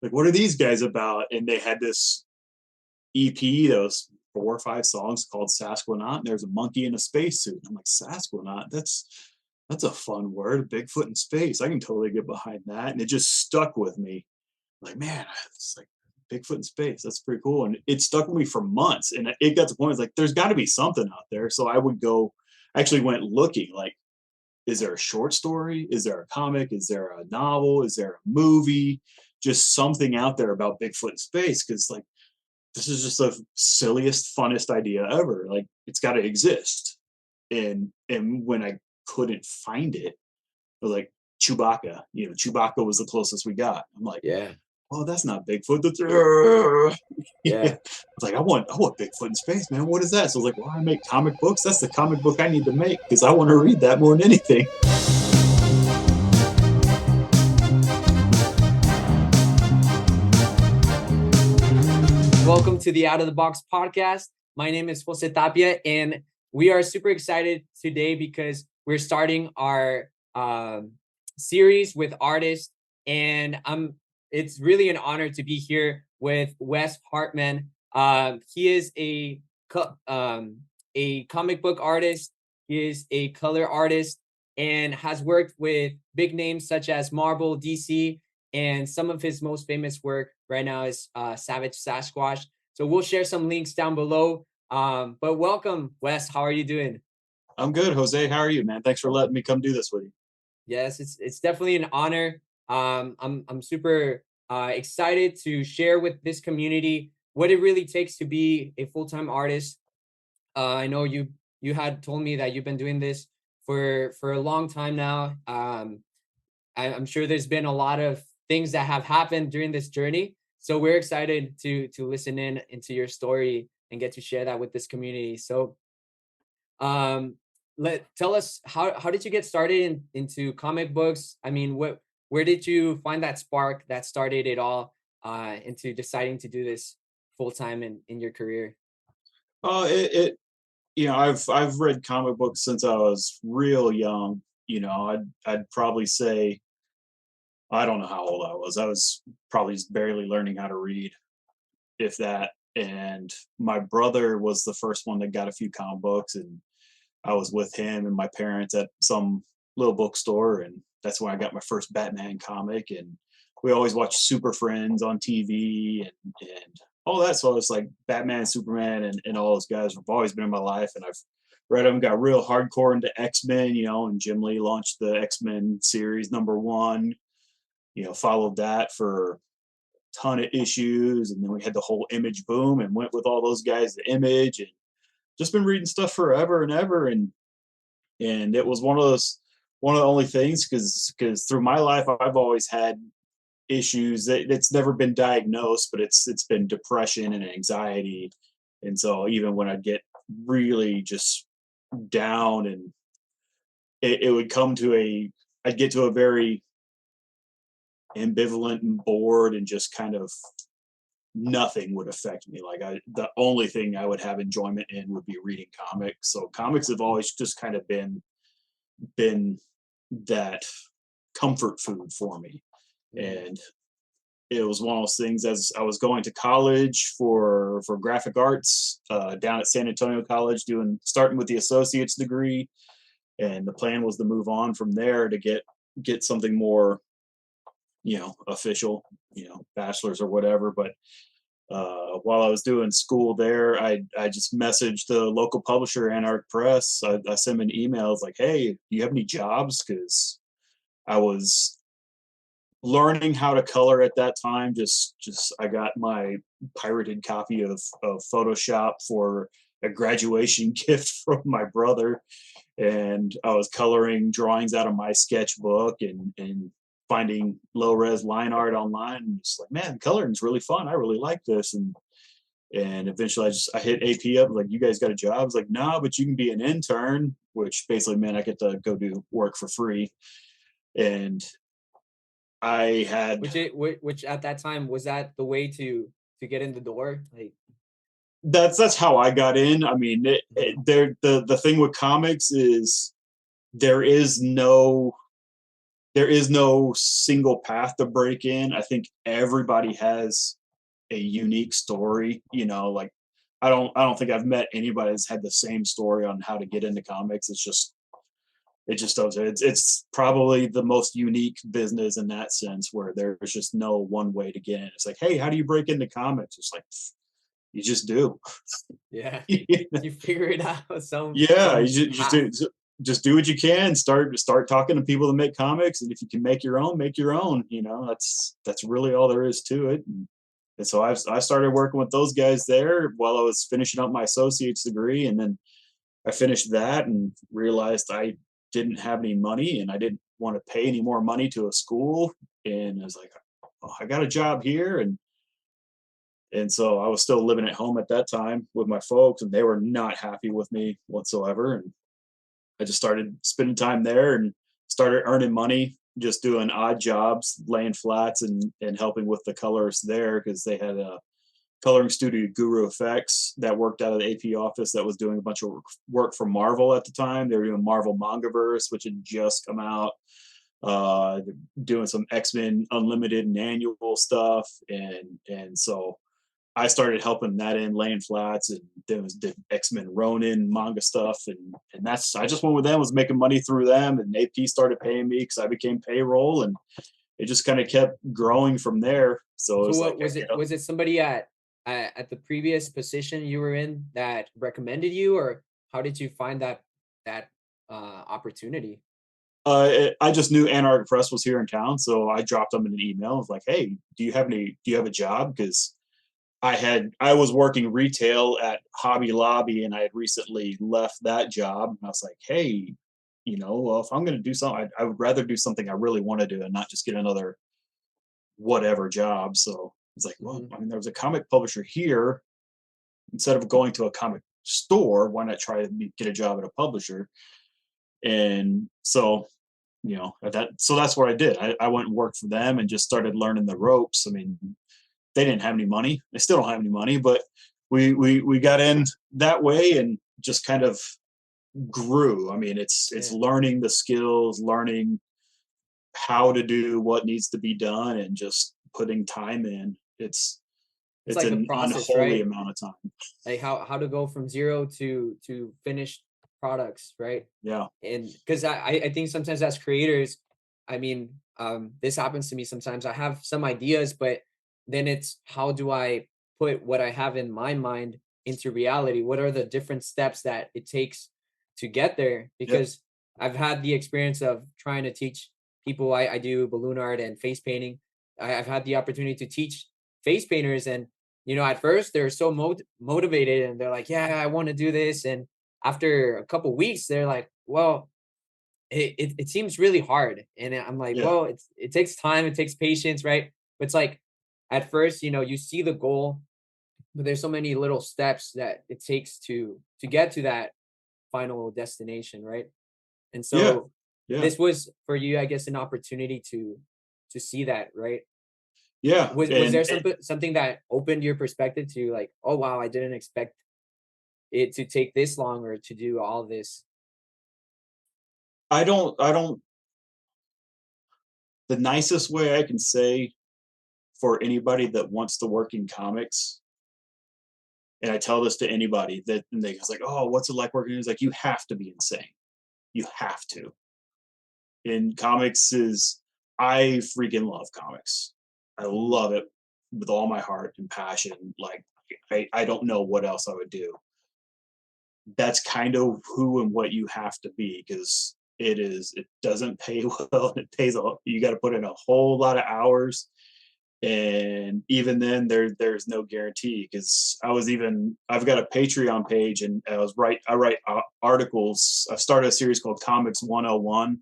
what are these guys about? And they had this EP, those 4 or 5 songs called Sasquatch, and there's a monkey in a spacesuit. I'm like, Sasquatch, that's a fun word, Bigfoot in space. I can totally get behind that. And it just stuck with me. Like, man, it's like Bigfoot in space. That's pretty cool. And it stuck with me for months. And it got to the point, it's like, there's got to be something out there. So I would go, I actually went looking, like, is there a short story? Is there a comic? Is there a novel? Is there a movie? Just something out there about Bigfoot in space. Cause like, this is just the silliest, funnest idea ever. Like, it's got to exist. And when I couldn't find it, I was like, Chewbacca. Chewbacca was the closest we got. I'm like, Yeah. oh, that's not Bigfoot. That's Yeah. I was like, I want Bigfoot in space, man. What is that? So I was like, well, I make comic books. That's the comic book I need to make because I want to read that more than anything. Welcome to the Out of the Box podcast. My name is Jose Tapia, and we are super excited today because we're starting our series with artists, and it's really an honor to be here with Wes Hartman. He is a comic book artist. He is a color artist and has worked with big names such as Marvel, DC, and some of his most famous work right now is Savage Sasquatch. So we'll share some links down below. But welcome, Wes. How are you doing? I'm good, Jose. How are you, man? Thanks for letting me come do this with you. Yes, it's definitely an honor. I'm super excited to share with this community what it really takes to be a full-time artist. I know you had told me that you've been doing this for a long time now. I'm sure there's been a lot of things that have happened during this journey. So we're excited to listen in into your story and get to share that with this community. So um tell us how did you get started into comic books? I mean, where did you find that spark that started it all into deciding to do this full time in your career? It I've read comic books since I was real young. I'd probably say I don't know how old I was. I was probably just barely learning how to read, if that. And my brother was the first one that got a few comic books, and I was with him and my parents at some little bookstore, and that's when I got my first Batman comic. And we always watched Super Friends on TV and all that. So it's like Batman, Superman, and all those guys have always been in my life, and I've read them. Got real hardcore into X-Men, and Jim Lee launched the X-Men series #1. Followed that for ton of issues, and then we had the whole Image boom and went with all those guys to Image, and just been reading stuff forever and ever. And it was one of the only things, because through my life I've always had issues that it's never been diagnosed, but it's been depression and anxiety. And so even when I'd get really just down, and it would come to I'd get to a very ambivalent and bored, and just kind of nothing would affect me. Like, the only thing I would have enjoyment in would be reading comics. So comics have always just kind of been that comfort food for me. And it was one of those things, as I was going to college for graphic arts down at San Antonio College, starting with the associate's degree, and the plan was to move on from there to get something more official, bachelor's or whatever. But while I was doing school there, I just messaged the local publisher, Anarch Press. I sent him an email. I was like, hey, do you have any jobs? Because I was learning how to color at that time. Just I got my pirated copy of Photoshop for a graduation gift from my brother, and I was coloring drawings out of my sketchbook and finding low res line art online, and just like, man, coloring's really fun. I really like this. And eventually I hit AP up, like, you guys got a job? I was like, no, but you can be an intern, which basically meant I get to go do work for free. And I had Which at that time, was that the way to get in the door? Like, that's how I got in. I mean, the thing with comics is there is no there is no single path to break in. I think everybody has a unique story, you know, like I don't think I've met anybody that's had the same story on how to get into comics. It just doesn't. It's probably the most unique business in that sense where there's just no one way to get in. It's like, hey, how do you break into comics? It's like you just do. Yeah. Yeah, You figure it out yeah, you just path. do just do what you can. Start talking to people that make comics, and if you can make your own, make your own. You know, that's really all there is to it. And so I started working with those guys there while I was finishing up my associate's degree, and then I finished that and realized I didn't have any money and I didn't want to pay any more money to a school. And I was like, oh, I got a job here, and so I was still living at home at that time with my folks, and they were not happy with me whatsoever. And I just started spending time there and started earning money just doing odd jobs, laying flats and helping with the colors there because they had a coloring studio, Guru Effects, that worked out of the AP office that was doing a bunch of work for Marvel at the time. They were doing Marvel Mangaverse, which had just come out, doing some X-Men Unlimited and annual stuff, and so I started helping that in, laying flats, and then was did X-Men Ronin manga stuff, and that's I just went with them, was making money through them, and AP started paying me because I became payroll, and it just kind of kept growing from there. So it So was like, what was it? Was it somebody at the previous position you were in that recommended you, or how did you find that opportunity? I just knew Anarch Press was here in town, so I dropped them an email. I was like, "Hey, do you have a job?" Because I was working retail at Hobby Lobby, and I had recently left that job. And I was like, "Hey, you know, well, if I'm going to do something, I would rather do something I really want to do and not just get another whatever job." So it's like, well, Mhm. I mean, there was a comic publisher here. Instead of going to a comic store, why not try to get a job at a publisher? And so you know that's what I did. I went and worked for them and just started learning the ropes. I mean, they didn't have any money, they still don't have any money, but we got in that way and just kind of grew. I mean, it's Yeah. learning the skills, learning how to do what needs to be done, and just putting time in. It's It's like the an process, unholy right? amount of time. Like how to go from zero to finished products, right? Yeah, And because I think sometimes as creators, I mean, this happens to me sometimes. I have some ideas, but then it's how do I put what I have in my mind into reality? What are the different steps that it takes to get there? yep, Because I've had the experience of trying to teach people. I do balloon art and face painting. I've had the opportunity to teach face painters, and at first they're so motivated and they're like, yeah, I want to do this. And after a couple weeks, they're like, well, it seems really hard. And I'm like, yeah, well, it takes time, it takes patience, right? But it's like at first, you see the goal, but there's so many little steps that it takes to get to that final destination, right? And yeah, so yeah, this was for you, I guess, an opportunity to see that, right? yeah. Was there something that opened your perspective to like, oh wow, I didn't expect it to take this long or to do all this? I don't the nicest way I can say for anybody that wants to work in comics, and I tell this to anybody that and they was like, "Oh, what's it like working?" It's like you have to be insane. You have to. In comics is I freaking love comics. I love it with all my heart and passion. Like I don't know what else I would do. That's kind of who and what you have to be because it doesn't pay well. It pays a you got to put in a whole lot of hours, and even then there's no guarantee because I've got a Patreon page, and I write articles. I started a series called Comics 101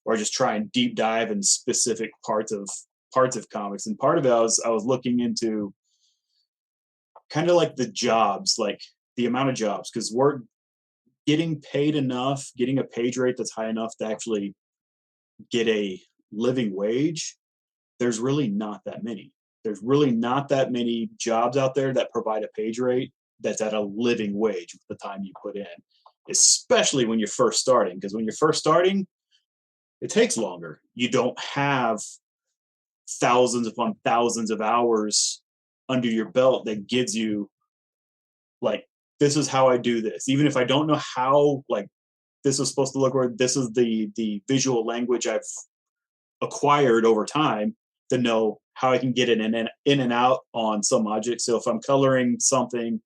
where I just try and deep dive in specific parts of comics. And part of it I was looking into kind of like the jobs, like the amount of jobs, because we're getting paid enough, getting a page rate that's high enough to actually get a living wage. There's really not that many. There's really not that many jobs out there that provide a page rate that's at a living wage with the time you put in, especially when you're first starting. Because when you're first starting, it takes longer. You don't have thousands upon thousands of hours under your belt that gives you like, this is how I do this. Even if I don't know how like this is supposed to look, or this is the visual language I've acquired over time to know how I can get it in and out on some object. So if I'm coloring something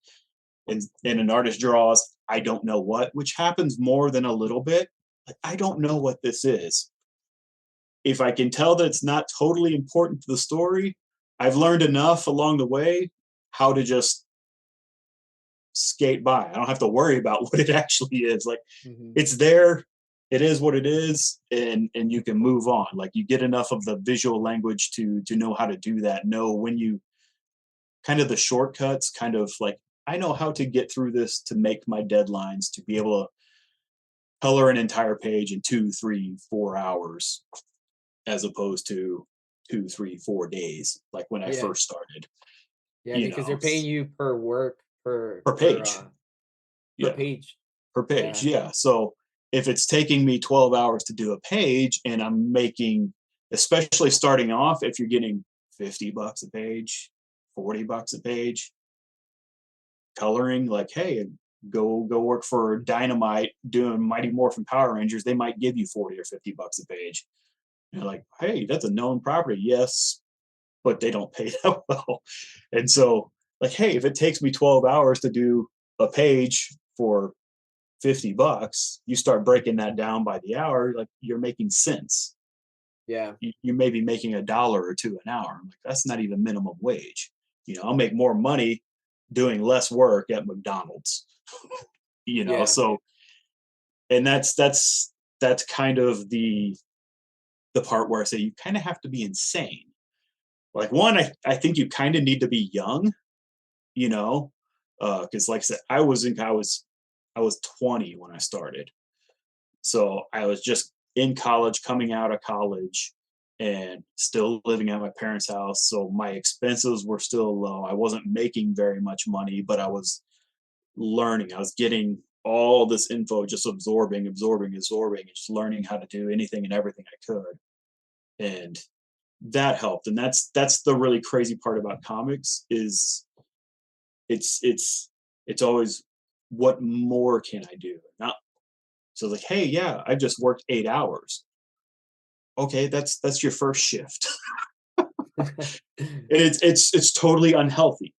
and an artist draws, I don't know what, which happens more than a little bit. Like, I don't know what this is. If I can tell that it's not totally important to the story, I've learned enough along the way how to just skate by. I don't have to worry about what it actually is. Like, Hmm. it's there, it is what it is, and you can move on. Like, you get enough of the visual language to know how to do that, know when you kind of the shortcuts, kind of like, I know how to get through this to make my deadlines, to be able to color an entire page in 2, 3, 4 hours, as opposed to 2, 3, 4 days, like when I Yeah. first started, Yeah, you because they're know, paying you per work, per page. per Yeah, page. per page. Yeah. Yeah. So if it's taking me 12 hours to do a page and I'm making, especially starting off, if you're getting $50 a page, $40 a page, coloring, like, hey, go work for Dynamite doing Mighty Morphin Power Rangers. They might give you 40 or $50 a page. And you're like, hey, that's a known property. Yes, but they don't pay that well. And so, like, hey, if it takes me 12 hours to do a page for $50, you start breaking that down by the hour, like, you're making sense. Yeah. You may be making $1 or $2 an hour. I'm like, that's not even minimum wage. I'll make more money doing less work at McDonald's. Yeah. So, and that's kind of the part where I say you kind of have to be insane. Like, one, I think you kind of need to be young, because like I said, I was 20 when I started. So I was just in college, coming out of college, and still living at my parents' house. So my expenses were still low. I wasn't making very much money, but I was learning. I was getting all this info, just absorbing, and just learning how to do anything and everything I could. And that helped. And that's the really crazy part about comics is it's always, what more can I do? Not so like, hey, yeah, I just worked 8 hours. Okay, that's your first shift. And it's totally unhealthy.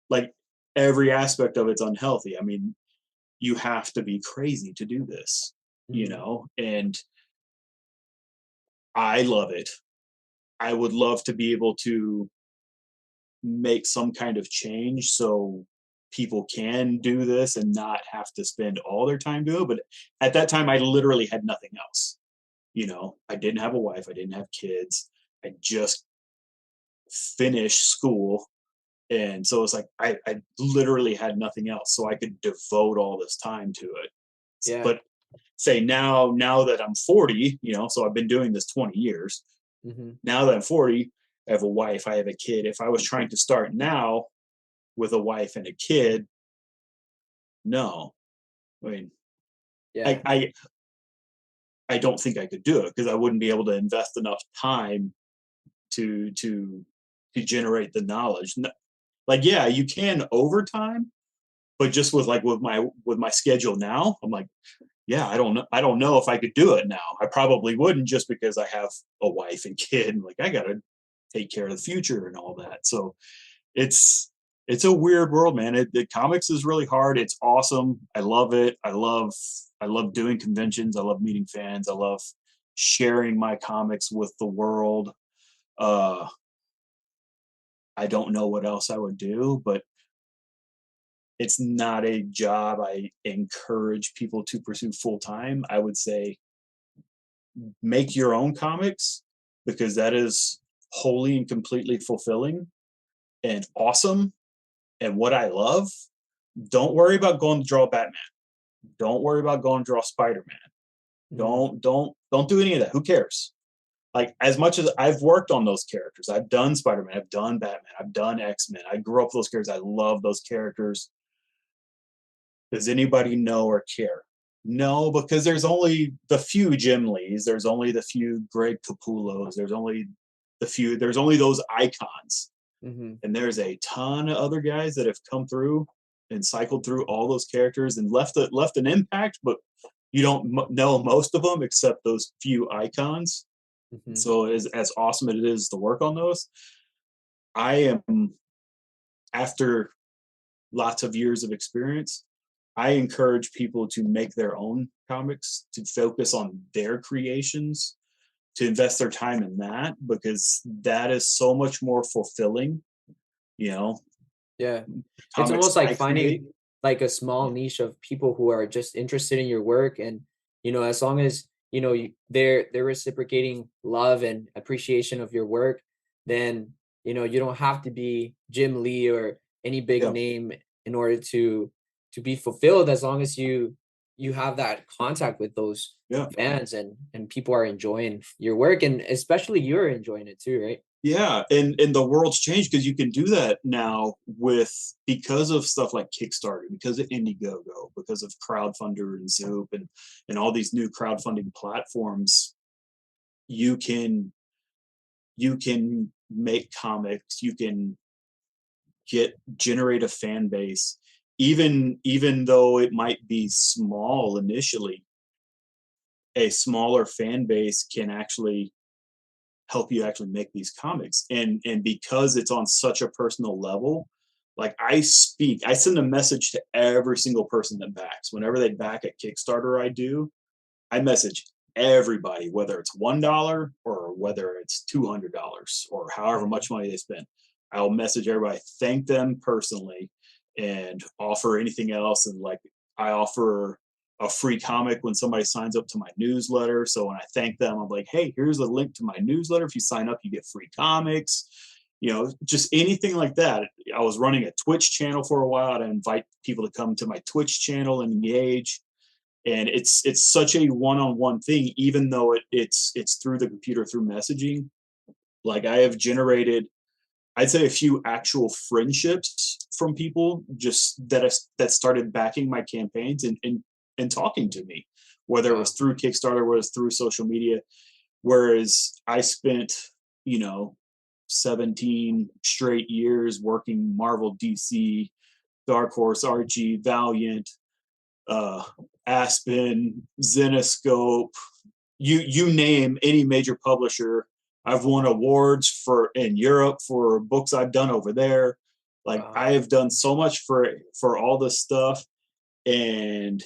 Like, every aspect of it's unhealthy. I mean, you have to be crazy to do this, Mhm. and I love it. I would love to be able to make some kind of change so people can do this and not have to spend all their time doing it. But at that time, I literally had nothing else. I didn't have a wife, I didn't have kids. I just finished school. And so it's like I literally had nothing else. So I could devote all this time to it. Yeah. But say now that I'm 40, so I've been doing this 20 years. Mhm. Now that I'm 40, I have a wife, I have a kid. If I was trying to start now with a wife and a kid, no. I mean, I Yeah. I, I don't think I could do it because I wouldn't be able to invest enough time to generate the knowledge. Like, yeah, you can overtime, but just with my schedule now, I'm like, yeah, I don't know if I could do it now. I probably wouldn't, just because I have a wife and kid, and like, I gotta take care of the future and all that. So it's it's a weird world, man. The comics is really hard. It's awesome. I love it. I love doing conventions. I love meeting fans. I love sharing my comics with the world. Uh, I don't know what else I would do, but it's not a job I encourage people to pursue full time. I would say make your own comics, because that is wholly and completely fulfilling and awesome and what I love. Don't worry about going to draw Batman. Don't worry about going to draw Spider-Man. Mhm. Don't do any of that. Who cares? Like, as much as I've worked on those characters, I've done Spider-Man, I've done Batman, I've done X-Men. I grew up with those characters. I love those characters. Does anybody know or care? No, because there's only the few Jim Lees, there's only the few Greg Capullos, there's only those icons. Hmm. And there's a ton of other guys that have come through and cycled through all those characters and left an impact, but you don't know most of them except those few icons. Hmm. So as awesome as it is to work on those, I am, after lots of years of experience, I encourage people to make their own comics, to focus on their creations, to invest their time in that, because that is so much more fulfilling, you know, Yeah. It's comics almost like I create. finding like a small Yeah. niche of people who are just interested in your work, and as long as they're reciprocating love and appreciation of your work, then you don't have to be Jim Lee or any big Yeah. name in order to be fulfilled, as long as you have that contact with those Yeah. fans, and people are enjoying your work, and especially you're enjoying it too, right? Yeah, and the world's changed because you can do that now with, because of stuff like Kickstarter, because of Indiegogo, because of Crowdfunder and Zoop and all these new crowdfunding platforms. You can make comics, you can generate a fan base, even though it might be small initially. A smaller fan base can actually help you actually make these comics, and because it's on such a personal level, like I send a message to every single person that backs. Whenever they back at Kickstarter, I message everybody, whether it's $1 or whether it's $200 or however Mhm. much money they spend. I'll message everybody, thank them personally, and offer anything else. And like, I offer a free comic when somebody signs up to my newsletter. So when I thank them, I'm like, hey, here's a link to my newsletter. If you sign up, you get free comics. Just anything like that. I was running a Twitch channel for a while. I invite people to come to my Twitch channel and engage, and it's such a one-on-one thing, even though it's through the computer, through messaging. Like, I have generated, I'd say, a few actual friendships from people just that started backing my campaigns and talking to me, whether it was Wow. through Kickstarter, whether it was through social media. Whereas I spent, you know 17 straight years working Marvel, DC, Dark Horse, Archie, Valiant, uh, Aspen, Zenoscope, you name any major publisher. I've won awards for in Europe for books I've done over there. Like, Wow. I have done so much for all this stuff, and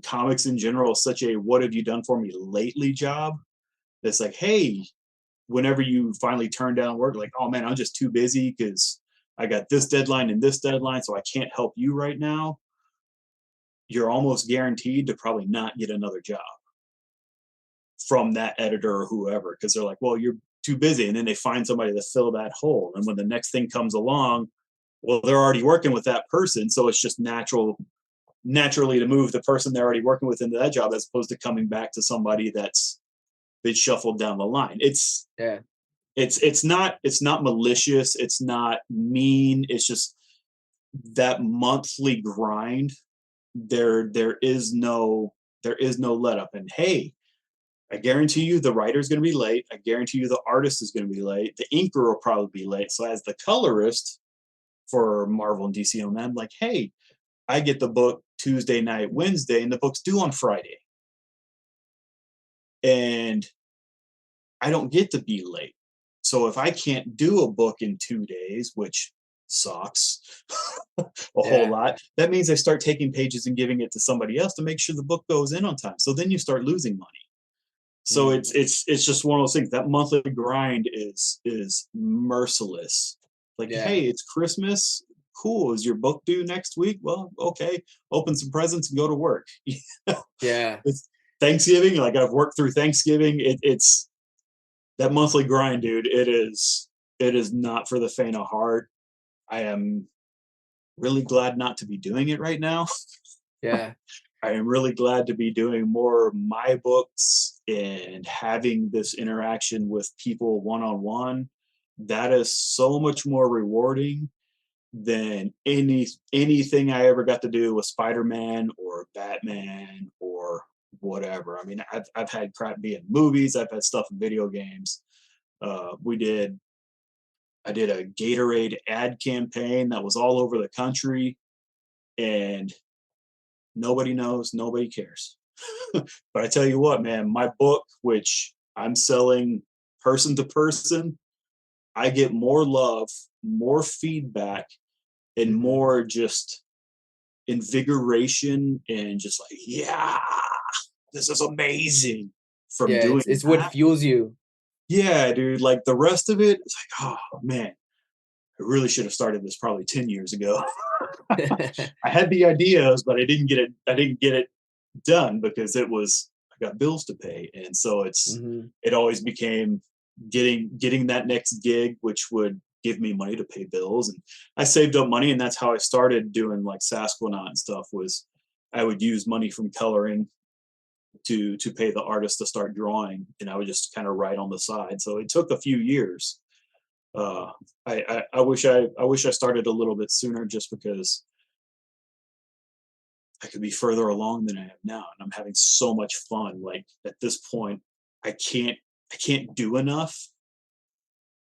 comics in general is such a what have you done for me lately job. That's like, hey, whenever you finally turn down work, like, oh man, I'm just too busy because I got this deadline and this deadline, so I can't help you right now. You're almost guaranteed to probably not get another job from that editor or whoever, because they're like, well, you're too busy. And then they find somebody to fill that hole. And when the next thing comes along, well, they're already working with that person. So it's just naturally to move the person they're already working with into that job, as opposed to coming back to somebody that's been shuffled down the line. Yeah. It's not malicious. It's not mean. It's just that monthly grind. There is no let up. And hey, I guarantee you the writer's going to be late. I guarantee you the artist is going to be late. The inker will probably be late. So as the colorist for Marvel and DC on them, like, hey, I get the book Tuesday night, Wednesday, and the book's due on Friday. And I don't get to be late. So if I can't do a book in 2 days, which sucks a whole Yeah. lot, that means I start taking pages and giving it to somebody else to make sure the book goes in on time. So then you start losing money. So Mm. it's just one of those things. That monthly grind is merciless. Like, Yeah. hey, it's Christmas. Cool. Is your book due next week? Well, okay. Open some presents and go to work. Yeah. It's Thanksgiving. Like, I've worked through Thanksgiving. It's that monthly grind, dude. It is not for the faint of heart. I am really glad not to be doing it right now. Yeah. I am really glad to be doing more of my books and having this interaction with people one on one. That is so much more rewarding than anything I ever got to do with Spider-Man or Batman or whatever. I mean, I've had crap be in movies, I've had stuff in video games. We did I did a Gatorade ad campaign that was all over the country, and nobody knows, nobody cares. But I tell you what, man, my book, which I'm selling person to person, I get more love, more feedback, and Hmm. more just invigoration and just like, yeah, this is amazing from Yeah, doing it's what that. fuels you. Yeah, dude. Like the rest of it, it's like, oh man, I really should have started this probably 10 years ago. I had the ideas, but I didn't get it done because I got bills to pay. And so Hmm. it always became getting that next gig, which would give me money to pay bills. And I saved up money, and that's how I started doing like Sasquatch and stuff. Was I would use money from coloring to pay the artist to start drawing, and I would just kind of write on the side. So it took a few years. uh, I wish I started a little bit sooner, just because I could be further along than I am now, and I'm having so much fun. Like at this point, I can't do enough,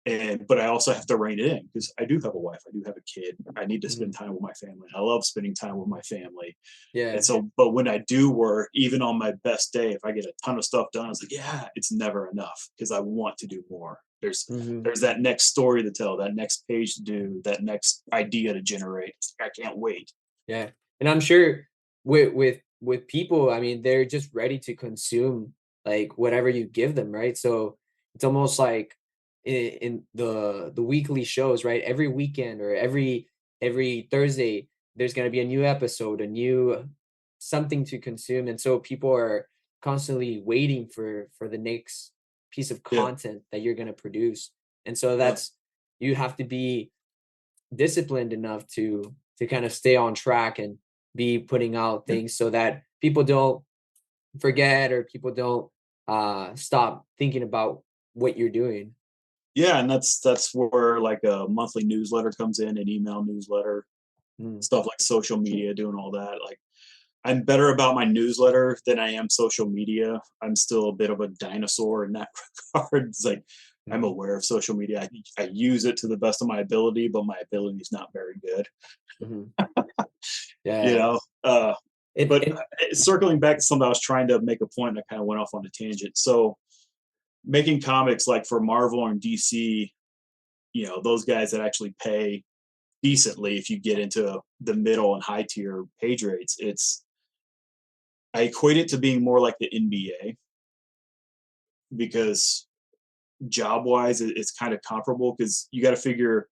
and but I also have to rein it in because I do have a wife, I do have a kid, I need to spend Hmm. time with my family. I love spending time with my family, and Yeah. so but when I do work, even on my best day, if I get a ton of stuff done, it's like yeah, it's never enough because I want to do more. Hmm. There's that next story to tell, that next page to do, that next idea to generate. I can't wait. Yeah. And I'm sure with people, I mean, they're just ready to consume like whatever you give them, right? So it's almost like in the weekly shows, right? Every weekend or every Thursday, there's gonna be a new episode, a new something to consume. And so people are constantly waiting for the next piece of Yeah, content that you're gonna produce. And so yeah, that's you have to be disciplined enough to kind of stay on track and be putting out yeah. things so that people don't forget or people don't stop thinking about what you're doing. Yeah, and that's where like a monthly newsletter comes in, an email newsletter, Mm, stuff like social media, doing all that. Like I'm better about my newsletter than I am social media. I'm still a bit of a dinosaur in that regard. It's like I'm mhm, aware of social media. I use it to the best of my ability, but my ability is not very good. mhm. You Yeah. know, but And circling back to something, I was trying to make a point. I kind of went off on a tangent. So making comics like for Marvel and DC, you know, those guys that actually pay decently, if you get into the middle and high tier page rates, I equate it to being more like the NBA, because job wise it's kind of comparable, because you got to figure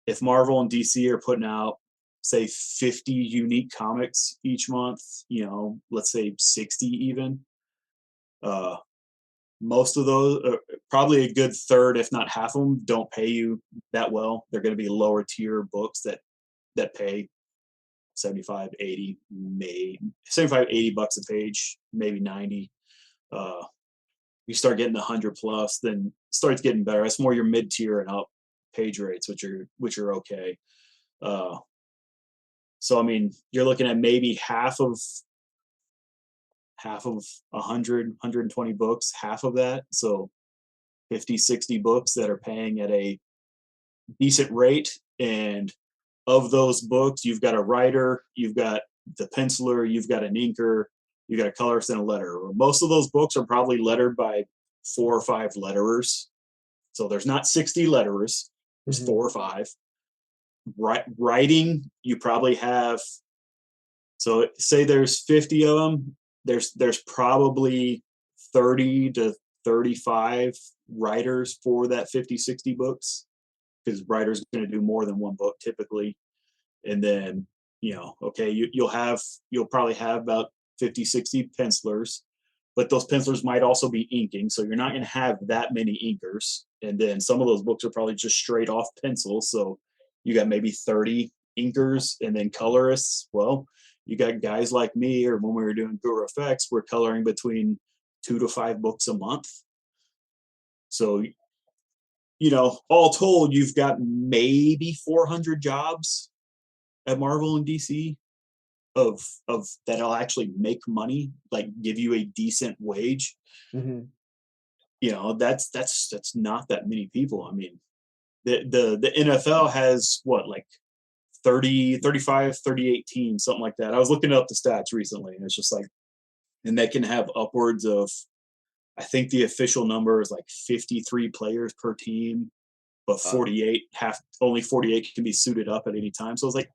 if Marvel and DC are putting out say 50 unique comics each month, you know, let's say 60 even, uh most of those, probably a good third if not half of them, don't pay you that well. They're going to be lower tier books that pay 75, 80, maybe 75, 80 bucks a page, maybe 90. uh you start getting 100 plus, then it starts getting better. That's more your mid tier and up page rates, which are okay. uh so I mean, you're looking at maybe half of 100, 120 books, half of that, so 50, 60 books that are paying at a decent rate. And of those books, you've got a writer, you've got the penciler, you've got an inker, you got a colorist and a letterer. Most of those books are probably lettered by 4 or 5 letterers. So there's not 60 letterers, there's mhm, 4 or 5. Writing, you probably have, so say there's 50 of them, there's probably 30 to 35 writers for that 50, 60 books, because writers going to do more than one book typically. And then, you know, okay, you'll probably have about 50, 60 pencilers, but those pencilers might also be inking, so you're not going to have that many inkers. And then some of those books are probably just straight off pencil, so you got maybe 30 inkers. And then colorists, well, you got guys like me, or when we were doing Guru Effects, we're coloring between 2 to 5 books a month. So all told, you've got maybe 400 jobs at Marvel and DC of that'll actually make money, like give you a decent wage. Mhm. That's not that many people. I mean, the NFL has what, like 30, 35, 38 teams, something like that. I was looking up the stats recently, and it's just like, and they can have upwards of, I think the official number is like 53 players per team, but Wow. 48 half only 48 can be suited up at any time. So it's like,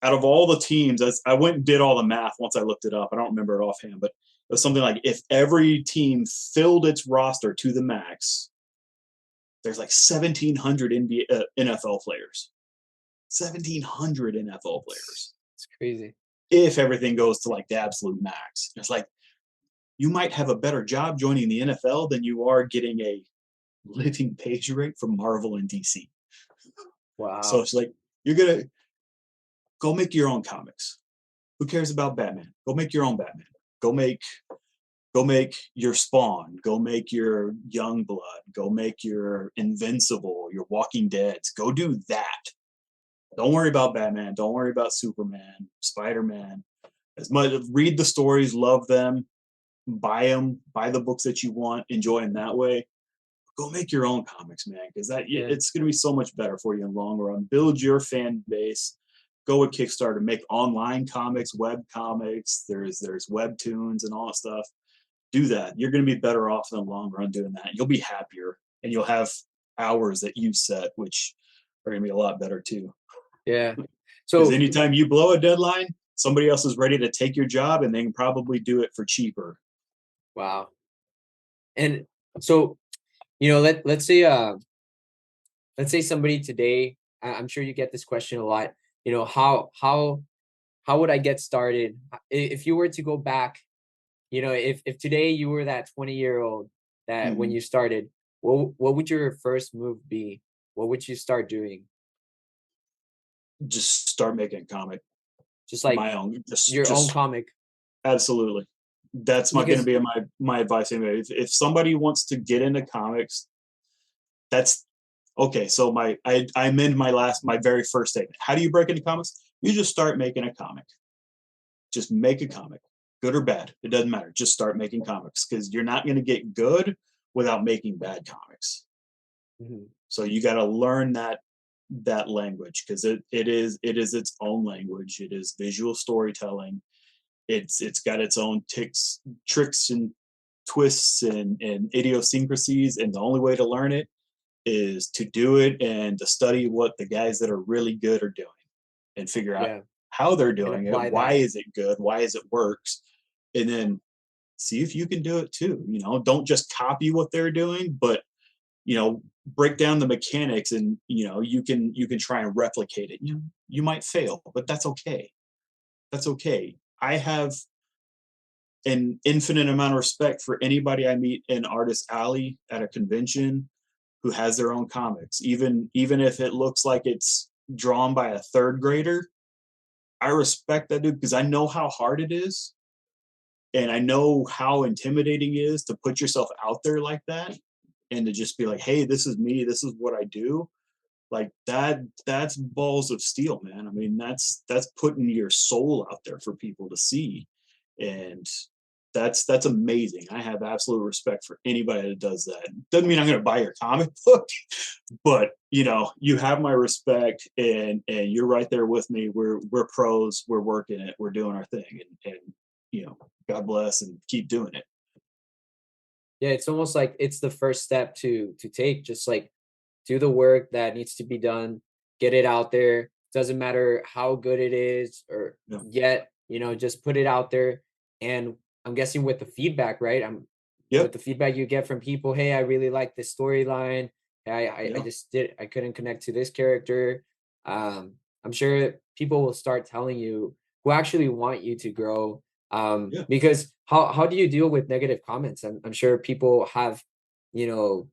out of all the teams, as I went and did all the math once I looked it up. I don't remember it offhand, but it was something like, if every team filled its roster to the max, there's like 1,700 NFL players. 1,700 NFL players. It's crazy. If everything goes to like the absolute max, it's like, you might have a better job joining the NFL than you are getting a living page rate from Marvel and DC. So Wow. it's like, you're gonna go make your own comics. Who cares about Batman? Go make your own Batman. Go make go make your Spawn. Go make your Youngblood. Go make your Invincible, your Walking Deads. Go do that. Don't worry about Batman. Don't worry about Superman, Spider-Man. As much, read the stories, love them, buy the books that you want, enjoy them that way. Go make your own comics, man, because Yeah. it's going to be so much better for you in the long run. Build your fan base. Go with Kickstarter, make online comics, web comics. There's webtoons and all that stuff. Do that. You're going to be better off in the long run doing that. You'll be happier, and you'll have hours that you set, which are going to be a lot better too. Yeah. Because So, anytime you blow a deadline, somebody else is ready to take your job, and they can probably do it for cheaper. wow. And so, let's say somebody today, I'm sure you get this question a lot, how would I get started? If you were to go back, if today you were that 20-year-old that when Mhm. you started, what would your first move be? What would you start doing? Just start making a comic, Just like my own. Just your own just comic, absolutely. That's my going to because be my advice. Anyway, if somebody wants to get into comics, that's okay. So I amend my very first statement. How do you break into comics? You just start making a comic. Just make a comic, good or bad. It doesn't matter. Just start making comics, because you're not going to get good without making bad comics. Mhm. So you got to learn that language, because it is its own language. It is visual storytelling. It's got its own tricks and twists and idiosyncrasies, and the only way to learn it is to do it and to study what the guys that are really good are doing, and figure out Yeah, how they're and doing it, apply why that. is it good, why is it works, and then see if you can do it too. Don't just copy what they're doing, but break down the mechanics, and you can try and replicate it. You might fail, but that's okay. That's okay. I have an infinite amount of respect for anybody I meet in artist alley at a convention who has their own comics, even if it looks like it's drawn by a third grader. I respect that dude, because I know how hard it is, and I know how intimidating it is to put yourself out there like that, and to just be like, hey, this is me, this is what I do. Like that's balls of steel, man. I mean, that's putting your soul out there for people to see. And that's amazing. I have absolute respect for anybody that does that. Doesn't mean I'm going to buy your comic book, but you have my respect, and you're right there with me. We're pros. We're working it. We're doing our thing, and God bless, and keep doing it. Yeah, it's almost like it's the first step to take, just like do the work that needs to be done, get it out there. Doesn't matter how good it is or Yeah. yet, just put it out there. And I'm guessing with the feedback, right? I'm With Yep. the feedback you get from people, hey, I really like this storyline. Yeah. I couldn't connect to this character. Um, I'm sure people will start telling you who actually want you to grow. Yeah. Because how do you deal with negative comments? I'm sure people have,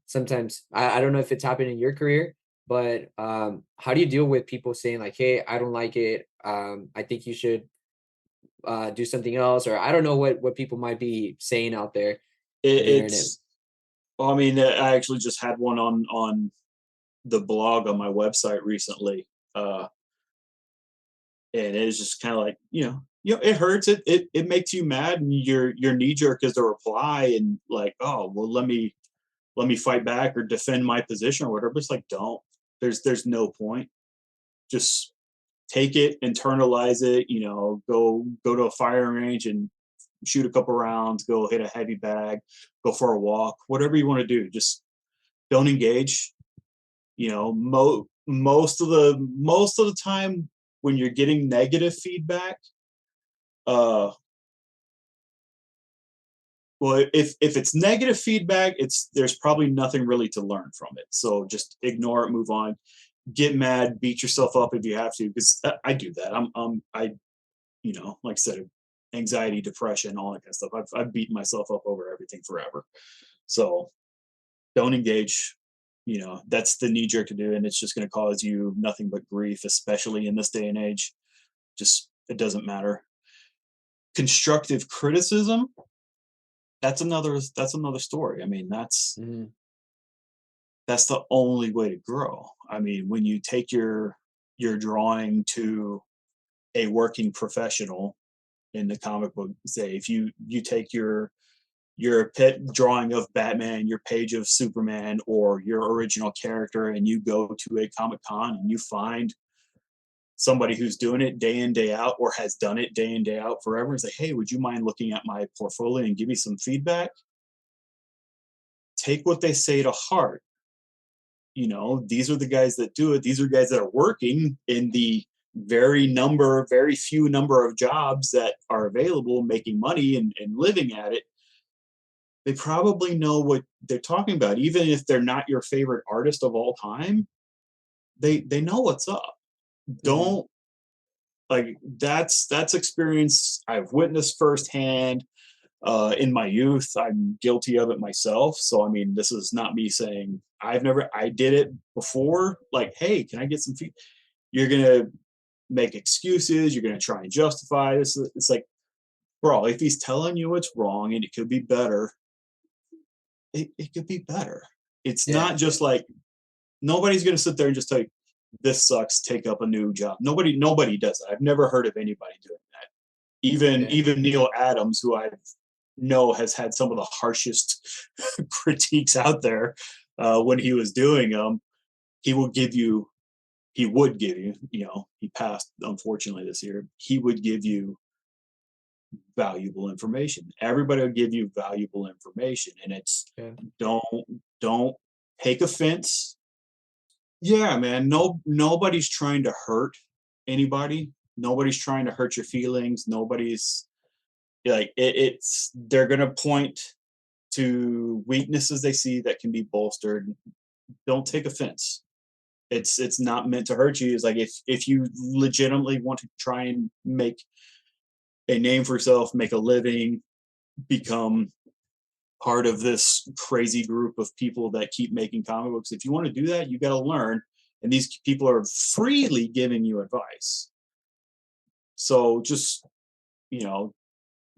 sometimes I don't know if it's happened in your career, but how do you deal with people saying like, hey, I don't like it. I think you should do something else, or I don't know what people might be saying out there It, in the internet. it's Well, I mean, I actually just had one on the blog on my website recently, and it's just kind of like, it hurts. It makes you mad, and your knee jerk is to reply and like, oh well, let me fight back or defend my position or whatever. But it's like, don't. There's no point. Just take it, internalize it. Go to a firing range and shoot a couple rounds. Go hit a heavy bag. Go for a walk. Whatever you want to do. Just don't engage. Most of the time when you're getting negative feedback, uh, well, if it's negative feedback, there's probably nothing really to learn from it. So just ignore it, move on, get mad, beat yourself up if you have to, because I do that. Like I said, anxiety, depression, all that kind of stuff. I've beaten myself up over everything forever. So don't engage. That's the knee jerk to do, and it's just going to cause you nothing but grief, especially in this day and age. Just it doesn't matter. Constructive criticism, that's another story. I mean, Mhm. that's the only way to grow. I mean, when you take your drawing to a working professional in the comic book, say if you take your pet drawing of Batman, your page of Superman, or your original character, and you go to a Comic Con and you find somebody who's doing it day in, day out, or has done it day in, day out forever, and say, hey, would you mind looking at my portfolio and give me some feedback? Take what they say to heart. These are the guys that do it. These are guys that are working in the very few number of jobs that are available, making money and living at it. They probably know what they're talking about, even if they're not your favorite artist of all time. They know what's up. Mhm. Don't like that's experience I've witnessed firsthand in my youth. I'm guilty of it myself. So I mean, this is not me saying I did it before. Like, hey, can I get some feed? You're gonna make excuses. You're gonna try and justify this. It's like, bro, if he's telling you it's wrong and it could be better, it could be better. It's Yeah. not just like nobody's going to sit there and just tell you this sucks, take up a new job. Nobody does that. I've never heard of anybody doing that. even Yeah. even Neil Adams, who I know has had some of the harshest critiques out there, when he was doing them, he will give you he would give you, he passed unfortunately this year, he would give you valuable information. Everybody will give you valuable information, and it's Yeah. don't don't take offense. Yeah, man. No, nobody's trying to hurt anybody. Nobody's trying to hurt your feelings. Nobody's like it's they're gonna point to weaknesses they see that can be bolstered. Don't take offense. It's not meant to hurt you. It's like if you legitimately want to try and make a name for yourself, make a living, become part of this crazy group of people that keep making comic books. If you want to do that, you got to learn. And these people are freely giving you advice. So just, you know,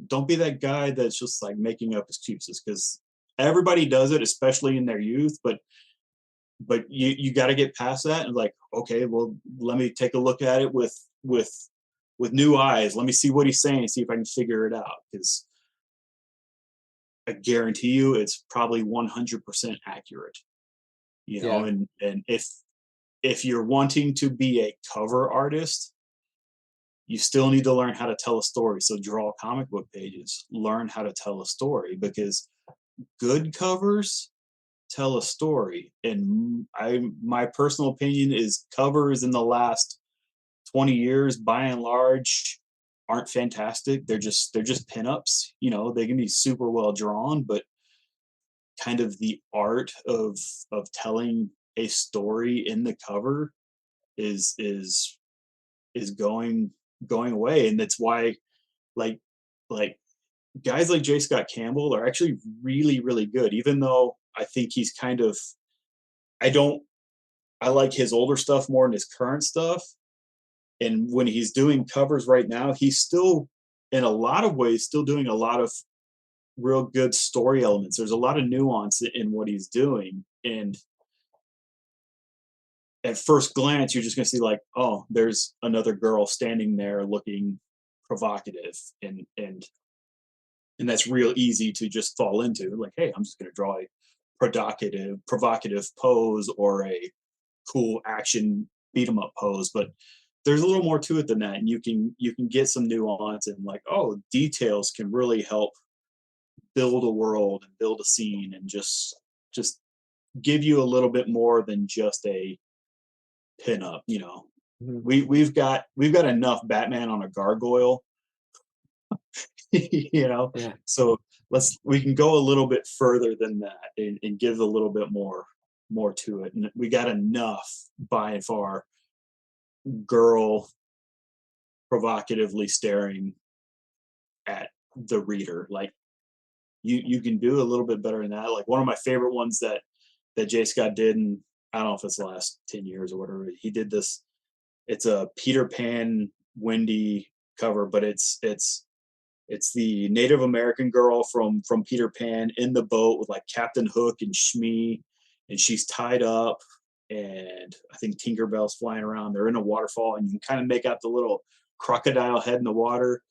don't be that guy that's just like making up excuses because everybody does it, especially in their youth. But you got to get past that and like, okay, well, let me take a look at it with new eyes. Let me see what he's saying, see if I can figure it out. Because I guarantee you, it's probably 100% accurate. Yeah. And if you're wanting to be a cover artist, you still need to learn how to tell a story. So draw comic book pages, learn how to tell a story because good covers tell a story. And my personal opinion is covers in the last 20 years, by and large, aren't fantastic. They're just pinups. They can be super well drawn, but kind of the art of telling a story in the cover is going away, and that's why like like guys like J. Scott Campbell are actually really really good. Even though I think he's kind of I don't I like his older stuff more than his current stuff. And when he's doing covers right now, he's still in a lot of ways still doing a lot of real good story elements. There's a lot of nuance in what he's doing, and at first glance, you're just gonna see like, oh, there's another girl standing there looking provocative, and that's real easy to just fall into. Like, hey, I'm just gonna draw a provocative pose or a cool action beat 'em up pose, but there's a little more to it than that, and you can get some nuance and like, oh, details can really help build a world and build a scene and just give you a little bit more than just a pinup. Mhm. We've got enough Batman on a gargoyle, you know. Yeah. So we can go a little bit further than that and give a little bit more to it. And we got enough by and far girl provocatively staring at the reader. Like you can do a little bit better than that. Like one of my favorite ones that J. Scott did, and I don't know if it's the last 10 years or whatever. He did this. It's a Peter Pan Wendy cover, but it's the Native American girl from Peter Pan in the boat with like Captain Hook and Shmi, and she's tied up, and I think Tinkerbell's flying around. They're in a waterfall, and you can kind of make out the little crocodile head in the water.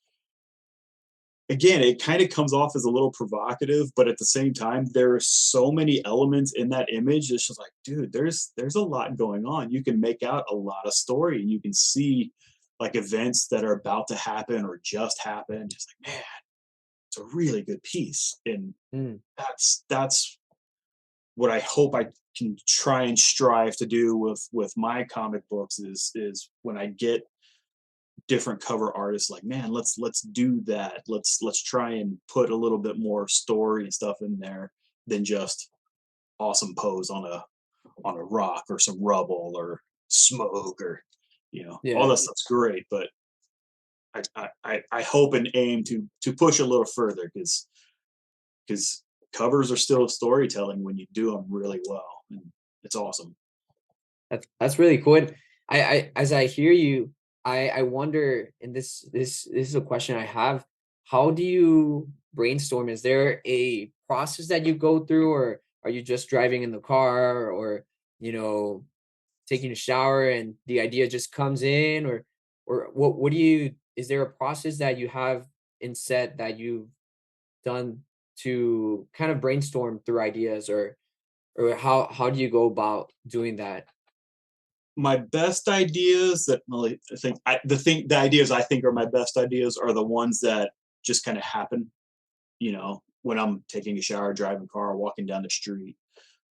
Again, it kind of comes off as a little provocative, but at the same time, there are so many elements in that image. It's just like, dude, there's a lot going on. You can make out a lot of story, and you can see like events that are about to happen or just happened. It's like, man, it's a really good piece, and Mm. that's what I hope I can try and strive to do with my comic books is when I get different cover artists, like, man, let's do that. Let's try and put a little bit more story and stuff in there than just awesome pose on a rock or some rubble or smoke, or all Yeah. that stuff's great, but I hope and aim to push a little further, because covers are still storytelling when you do them really well, and it's awesome. That's really cool. And I as I hear you, I wonder, and this is a question I have. How do you brainstorm? Is there a process that you go through, or are you just driving in the car, or you know, taking a shower and the idea just comes in, or what do you, is there a process that you have in set that you've done to kind of brainstorm through ideas, or how do you go about doing that? My best ideas that really the ideas I think are my best ideas are the ones that just kind of happen, when I'm taking a shower, driving a car, walking down the street.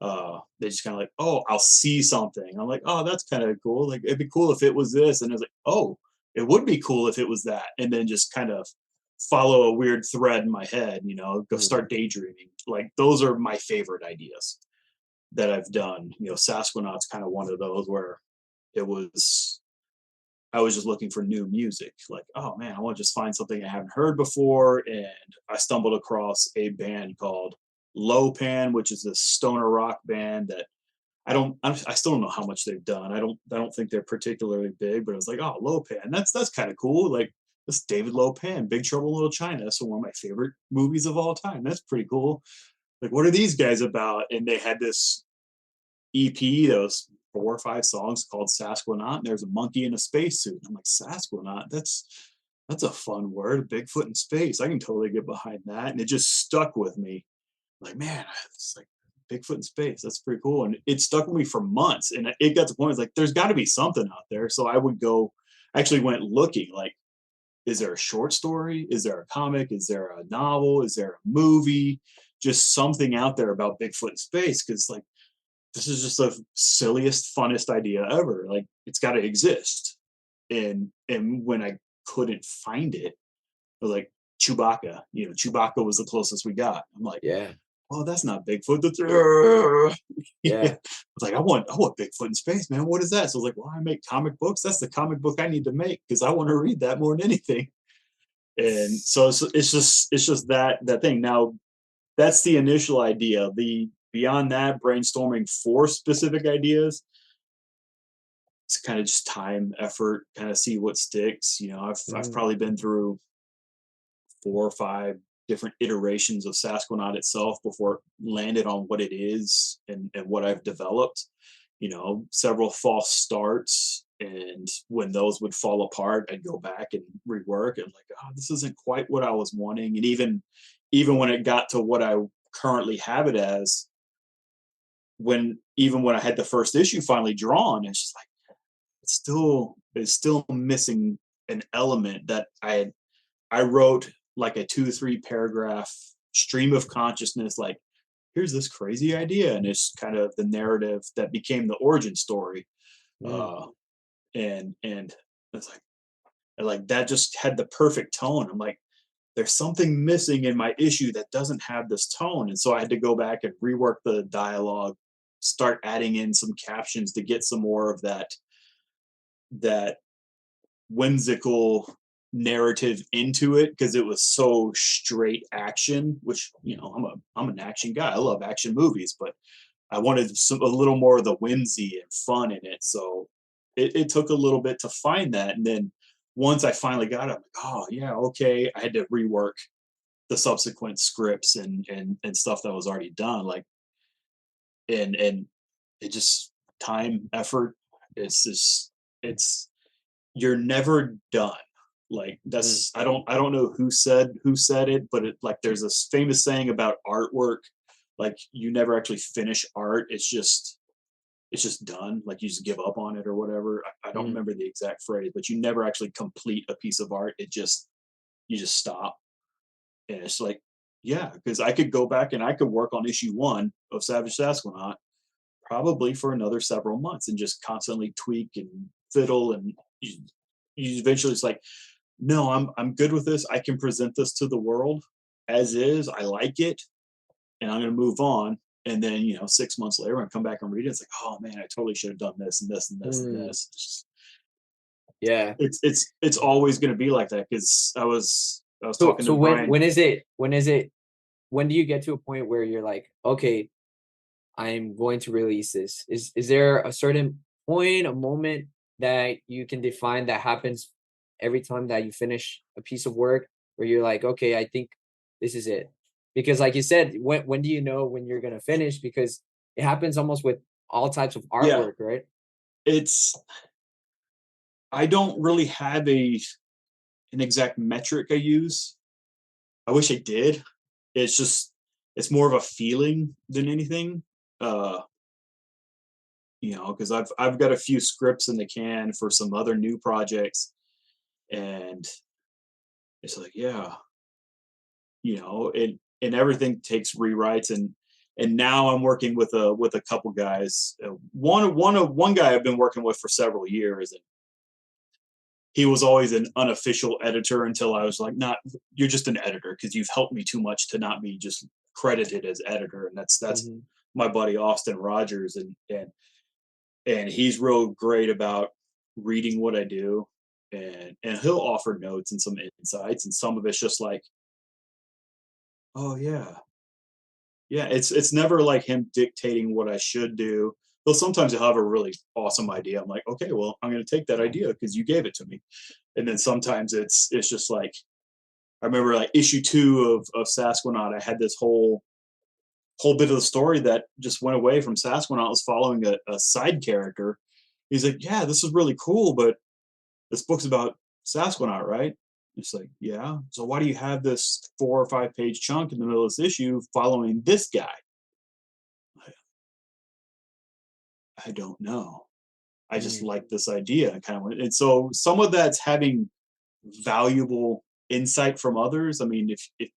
They just kind of like, oh, I'll see something. I'm like, oh, that's kind of cool. Like, it'd be cool if it was this. And it's like, oh, it would be cool if it was that. And then just kind of follow a weird thread in my head, go Mhm. start daydreaming. Like, those are my favorite ideas that I've done. Sasquatch's kind of one of those where it was I was just looking for new music. Like, oh man, I want to just find something I haven't heard before. And I stumbled across a band called Low Pan, which is a stoner rock band that I still don't know how much they've done. I don't think they're particularly big, but I was like, oh, Low Pan, that's kind of cool. Like, this David Low Pan, Big Trouble in Little China. That's one of my favorite movies of all time. That's pretty cool. Like, what are these guys about? And they had this EP, those 4 or 5 songs called Sasquatch. And there's a monkey in a spacesuit. I'm like, Sasquatch, that's a fun word. Bigfoot in space. I can totally get behind that. And it just stuck with me. Like, man, it's like Bigfoot in space. That's pretty cool. And it stuck with me for months. And it got to the point, it's like, there's got to be something out there. So I actually went looking, like, is there a short story? Is there a comic? Is there a novel? Is there a movie? Just something out there about Bigfoot in space. Cause like, this is just the silliest, funnest idea ever. Like, it's got to exist. And when I couldn't find it, I was like, Chewbacca. Chewbacca was the closest we got. I'm like, Yeah. oh, that's not Bigfoot. That's yeah. Yeah. It's like, I want Bigfoot in space, man. What is that? So I was like, well, I make comic books. That's the comic book I need to make because I want to read that more than anything. And so it's just that thing. Now that's the initial idea. The beyond that, brainstorming for specific ideas, it's kind of just time, effort, kind of see what sticks. I've Mhm. probably been through 4 or 5 different iterations of Sasquatch itself before it landed on what it is and what I've developed. several false starts. And when those would fall apart, I'd go back and rework and like, oh, this isn't quite what I was wanting. And even when it got to what I currently have it as, when I had the first issue finally drawn, it's just like it's still missing an element that I wrote like a 2 to 3 paragraph stream of consciousness, like, here's this crazy idea, and it's kind of the narrative that became the origin story. Mm, uh and it's like that just had the perfect tone. I'm like, there's something missing in my issue that doesn't have this tone. And so I had to go back and rework the dialogue, start adding in some captions to get some more of that whimsical narrative into it, because it was so straight action, which I'm an action guy. I love action movies, but I wanted a little more of the whimsy and fun in it. So it took a little bit to find that. And then once I finally got it, I'm like, oh yeah, okay. I had to rework the subsequent scripts and stuff that was already done. Like, and it just time, effort. It's just it's you're never done. Like, mm, I don't know who said it, but like there's this famous saying about artwork, like you never actually finish art. It's just done. Like, you just give up on it or whatever. I don't mm, remember the exact phrase, but you never actually complete a piece of art. You just stop. And it's like, yeah, because I could go back and I could work on issue 1 of Savage Sasquatch probably for another several months and just constantly tweak and fiddle. And you eventually, it's like, no, I'm good with this. I can present this to the world as is. I like it, and I'm going to move on. And then 6 months later, when I come back and read it, it's like, oh man, I totally should have done this and this and this and mm. this. Yeah. It's always going to be like that, because I was So talking to so when Brian. when is it when is it when do you get to a point where you're like, okay, I'm going to release this? Is there a certain point, a moment that you can define that happens every time that you finish a piece of work where you're like, okay, I think this is it? Because like you said, when do you know when you're gonna finish? Because it happens almost with all types of Yeah, artwork, right? it's I don't really have an exact metric I use. I wish I did. It's just it's more of a feeling than anything. Uh, because I've got a few scripts in the can for some other new projects, and it's like, yeah, and everything takes rewrites. And now I'm working with a couple guys. One guy I've been working with for several years, and he was always an unofficial editor until I was like, not, you're just an editor because you've helped me too much to not be just credited as editor. And that's Mhm. my buddy Austin Rogers. And he's real great about reading what I do, and he'll offer notes and some insights, and some of it's just like, oh yeah, yeah. It's never like him dictating what I should do. Though sometimes he'll have a really awesome idea. I'm like, okay, well, I'm going to take that idea because you gave it to me. And then sometimes it's just like, I remember like issue 2 of Sasquatch. I had this whole bit of the story that just went away from Sasquatch. I was following a side character. He's like, yeah, this is really cool, but this book's about Sasquatch, right? It's like, yeah. So why do you have this 4 or 5 page chunk in the middle of this issue following this guy? I don't know. I just Mm, like this idea, and kind of went. And so some of that's having valuable insight from others. I mean, if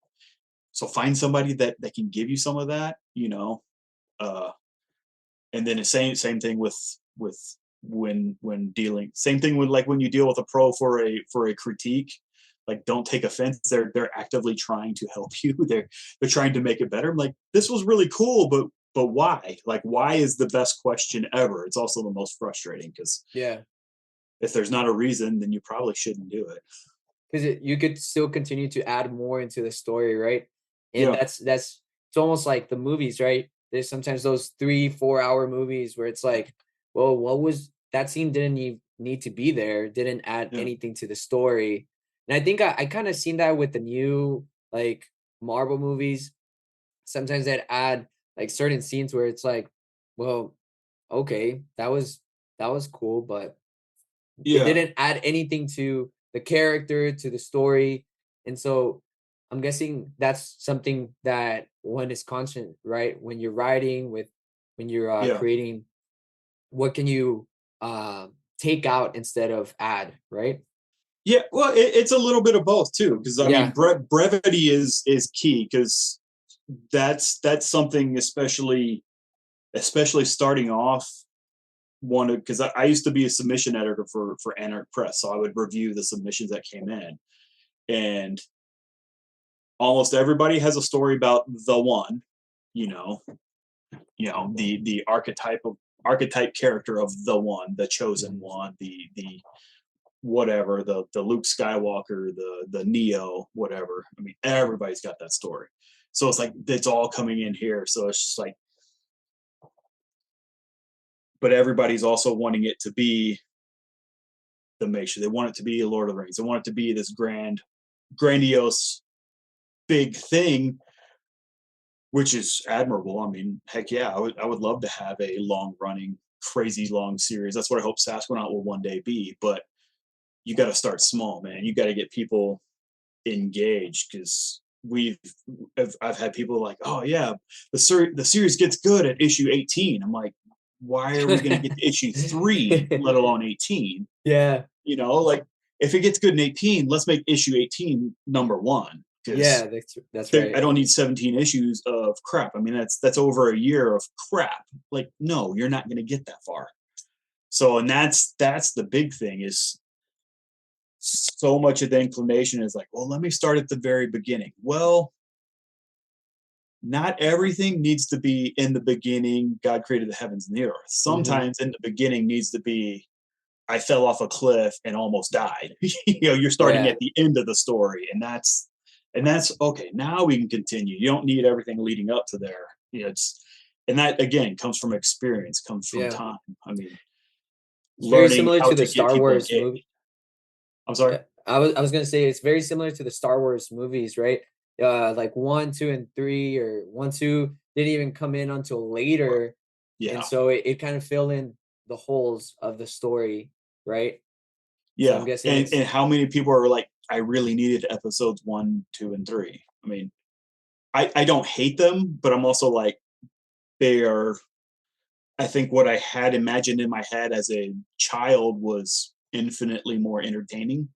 so, find somebody that can give you some of that. Uh, and then the same thing with when dealing. Same thing with, like, when you deal with a pro for a critique. Like, don't take offense. They're actively trying to help you. They're trying to make it better. I'm like, this was really cool, but why? Like, why is the best question ever? It's also the most frustrating, because yeah. if there's not a reason, then you probably shouldn't do it. Because you could still continue to add more into the story, right? And Yeah, that's it's almost like the movies, right? There's sometimes those 3 4 hour movies where it's like, well, what was that scene didn't need to be there, didn't add yeah, anything to the story. And I think I kind of seen that with the new like Marvel movies. Sometimes they'd add like certain scenes where it's like, well, okay, that was cool, but it Yeah, didn't add anything to the character, to the story. And so I'm guessing that's something that one is constant, right? When you're writing with when you're yeah. creating, what can you take out instead of add, right? Yeah, well, it's a little bit of both too, because I mean, Yeah. brevity is key, because that's something, especially starting off. One, because I used to be a submission editor for Anarch Press, so I would review the submissions that came in, and almost everybody has a story about the one, you know, the archetype character of the one, the chosen Mhm. one, the whatever, the Luke Skywalker, the Neo, whatever. I mean, everybody's got that story. So it's like it's all coming in here. So it's just like, but everybody's also wanting it to be the Maestro. They want it to be a Lord of the Rings. They want it to be this grandiose, big thing, which is admirable. I mean, heck yeah, I would love to have a long running, crazy long series. That's what I hope Sasquatch will one day be. But you got to start small, man. You got to get people engaged, because I've had people like, oh yeah, the series gets good at issue 18. I'm like, why are we going to get to issue 3, let alone 18? Yeah. Like, if it gets good in 18, let's make issue 18 number 1, Yeah, because that's I right. don't need 17 issues of crap. I mean, that's over a year of crap. Like, no, you're not going to get that far. So, and that's the big thing, is so much of the inclination is like, well, let me start at the very beginning. Well, not everything needs to be in the beginning. God created the heavens and the earth. Hmm. Sometimes in the beginning needs to be, I fell off a cliff and almost died. You're starting Yeah. at the end of the story, and that's okay. Now we can continue. You don't need everything leading up to there. And that again comes from experience, comes from Yeah. time. I mean, It's very learning similar how to the to get Star people Wars engaged. movie. I'm sorry. Yeah, I was gonna say it's very similar to the Star Wars movies, right? Like one, two, and three, or one, two didn't even come in until Right. later, and Yeah. so it kind of filled in the holes of the story, right? So I'm Yeah. guessing And it's how many people are like, I really needed episodes 1, 2, and 3. I mean, I don't hate them, but I'm also like, they are, I think what I had imagined in my head as a child was infinitely more entertaining,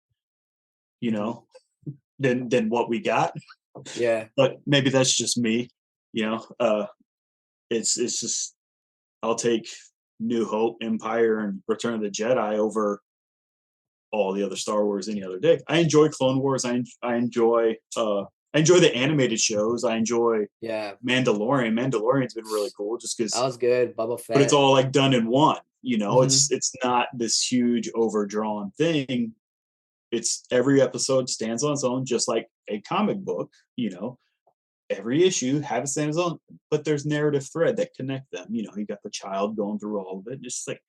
you Mhm. know, than what we got. Yeah, But maybe that's just me, you know. It's just, I'll take New Hope, Empire, and Return of the Jedi over all the other Star Wars any other day. I enjoy Clone Wars. I enjoy the animated shows. I enjoy yeah, Mandalorian. Mandalorian's been really cool, just that because, was good. Bubba but it's Fett. all like done in one. Hmm. It's not this huge overdrawn thing. It's every episode stands on its own, just like a comic book. Every issue have it stand on its own, but there's narrative thread that connect them. You got the child going through all of it, just like,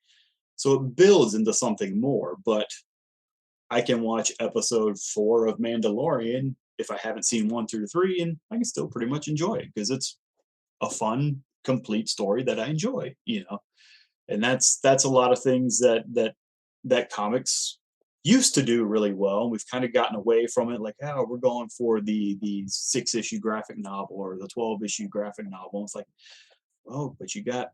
so it builds into something more. But I can watch episode 4 of Mandalorian if I haven't seen 1 through 3, and I can still pretty much enjoy it, because it's a fun, complete story that I enjoy. And that's a lot of things that comics used to do really well. We've kind of gotten away from it, like, oh, we're going for the 6-issue graphic novel or the 12-issue graphic novel. It's like, oh, but you got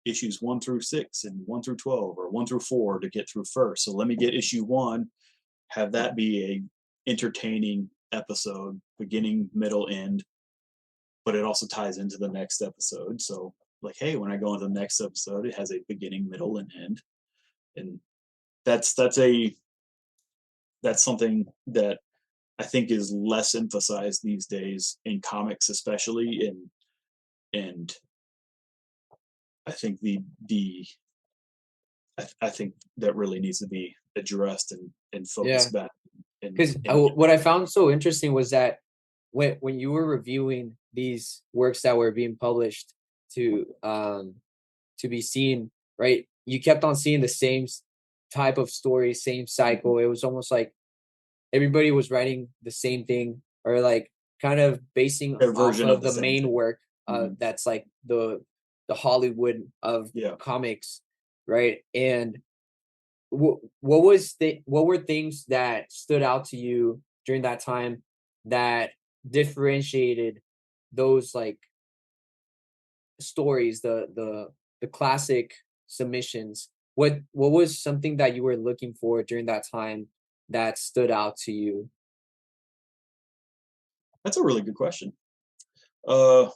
issues 1 through 6 and 1 through 12 or 1 through 4 to get through first. So let me get issue 1, have that be a entertaining episode, beginning, middle, end, but it also ties into the next episode. So, like, hey, when I go into the next episode, it has a beginning, middle, and end. And that's that's a that's something that I think is less emphasized these days in comics, especially. And I think I think that really needs to be addressed and Yeah, focused back. because And what I found so interesting was that when you were reviewing these works that were being published to be seen, right? You kept on seeing the same type of story, same cycle. It was almost like everybody was writing the same thing, or like kind of basing their off version of of the the same main thing. work Mhm. that's like the Hollywood of Yeah. comics, right? And what were things that stood out to you during that time that differentiated those like stories, the classic submissions? What was something that you were looking for during that time that stood out to you? That's a really good question. Uh,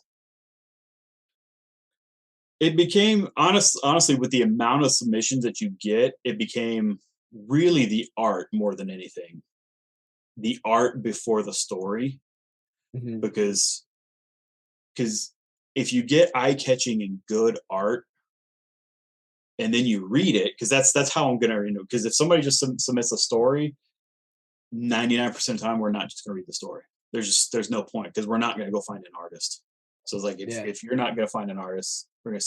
it became honestly with the amount of submissions that you get, it became really the art more than anything. The art before the story, Mhm. because if you get eye-catching and good art and then you read it, because that's how I'm gonna, because if somebody just submits a story, 99% of the time we're not just gonna read the story. There's no point because we're not gonna go find an artist. So it's like Yeah. if you're not gonna find an artist, we're gonna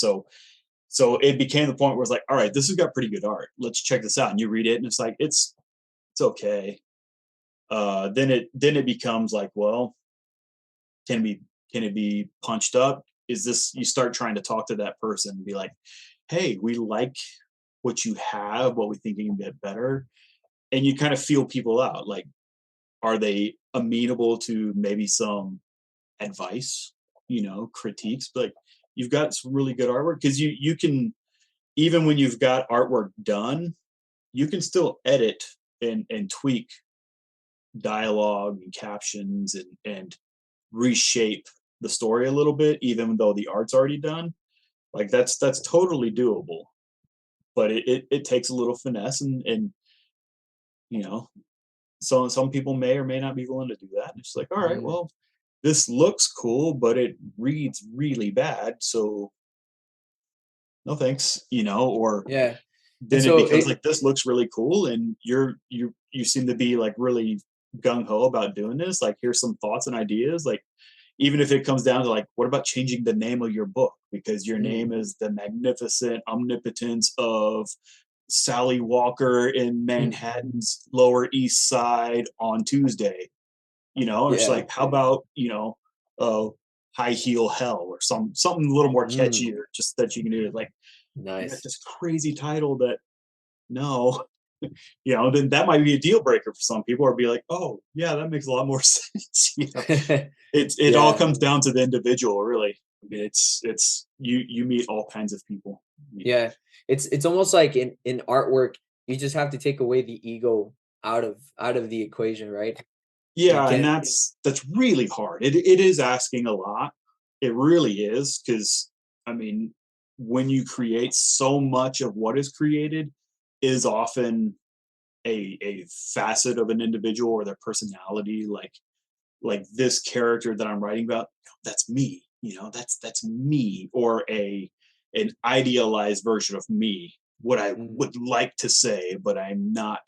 so it became the point where it's like, all right, this has got pretty good art. Let's check this out. And you read it and it's like it's okay. Then it becomes like, well, can it be can it be punched up? Is this, you start trying to talk to that person and be like, hey, we like what you have, what we think you can get better. And you kind of feel people out. Like, are they amenable to maybe some advice, critiques? But like, you've got some really good artwork, because you can, even when you've got artwork done, you can still edit and tweak dialogue and captions and reshape the story a little bit, even though the art's already done. Like that's totally doable, but it takes a little finesse, and you know so some people may or may not be willing to do that. And it's like, all right, Mm, well, this looks cool, but it reads really bad, so no thanks. Or yeah. And then it so becomes like, this looks really cool, and you seem to be like really gung-ho about doing this. Like, here's some thoughts and ideas. Like, even if it comes down to like, what about changing the name of your book because your mm, name is the magnificent omnipotence of Sally Walker in Manhattan's Lower East Side on Tuesday? It's yeah. like, how about, uh High Heel Hell, or something a little more Mm, catchy, or just that you can do. Like, you got nice. this crazy title that, no, then that might be a deal breaker for some people, or be like, oh yeah, that makes a lot more sense. It all Yeah. comes down to the individual, really. I mean, it's you meet all kinds of people. I mean, Yeah. It's almost like in artwork, you just have to take away the ego out of the equation, right? You yeah, and can't. that's really hard. It is asking a lot. It really is, because I mean, when you create, so much of what is created is often a facet of an individual or their personality. Like this character that I'm writing about, that's me. That's me, or an idealized version of me. What I Mm, would like to say, but I'm not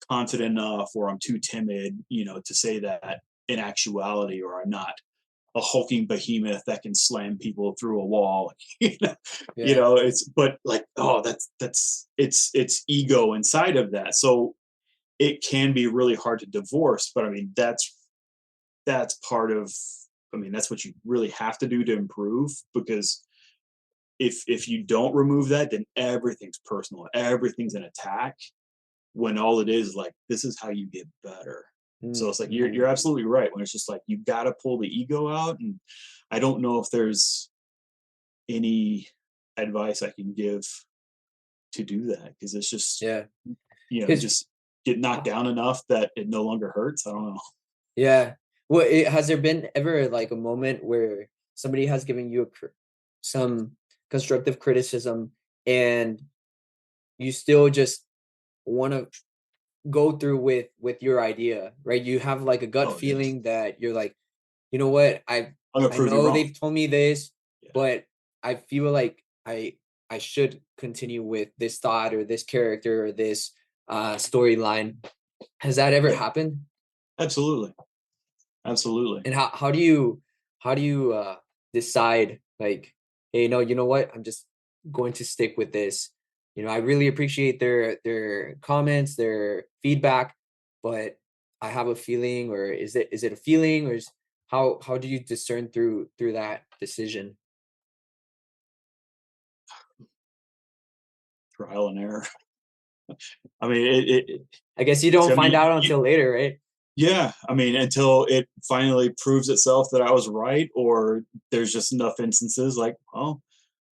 confident enough, or I'm too timid, to say that in actuality, or I'm not a hulking behemoth that can slam people through a wall. you know, yeah. it's, but like, oh, that's it's ego inside of that. So it can be really hard to divorce. But I mean, that's part of, I mean, that's what you really have to do to improve, because if you don't remove that, then everything's personal, everything's an attack, when all it is, like, this is how you get better. So Mm, it's like, you're mhm. absolutely right, when it's just like, you got to pull the ego out. And I don't know if there's any advice I can give to do that, because it's just, Yeah. Because just get knocked down enough that it no longer hurts. I don't know. yeah. Well, has there been ever like a moment where somebody has given you some constructive criticism and you still just want to go through with your idea, right? You have like a gut Oh yeah, feeling that you're like, you know what, I'm gonna I prove you know wrong. they've told me this, Yeah. but I feel like I should continue with this thought or this character or this storyline. Has that ever Yeah, happened? absolutely. Absolutely. And how do you decide like, hey, no, you know what? I'm just going to stick with this. I really appreciate their comments, their feedback, but I have a feeling, or is it a feeling, or how do you discern through that decision? trial and error. I mean, I guess you don't I find mean, out until later, right? yeah, I mean, until it finally proves itself that I was right, or there's just enough instances like, oh,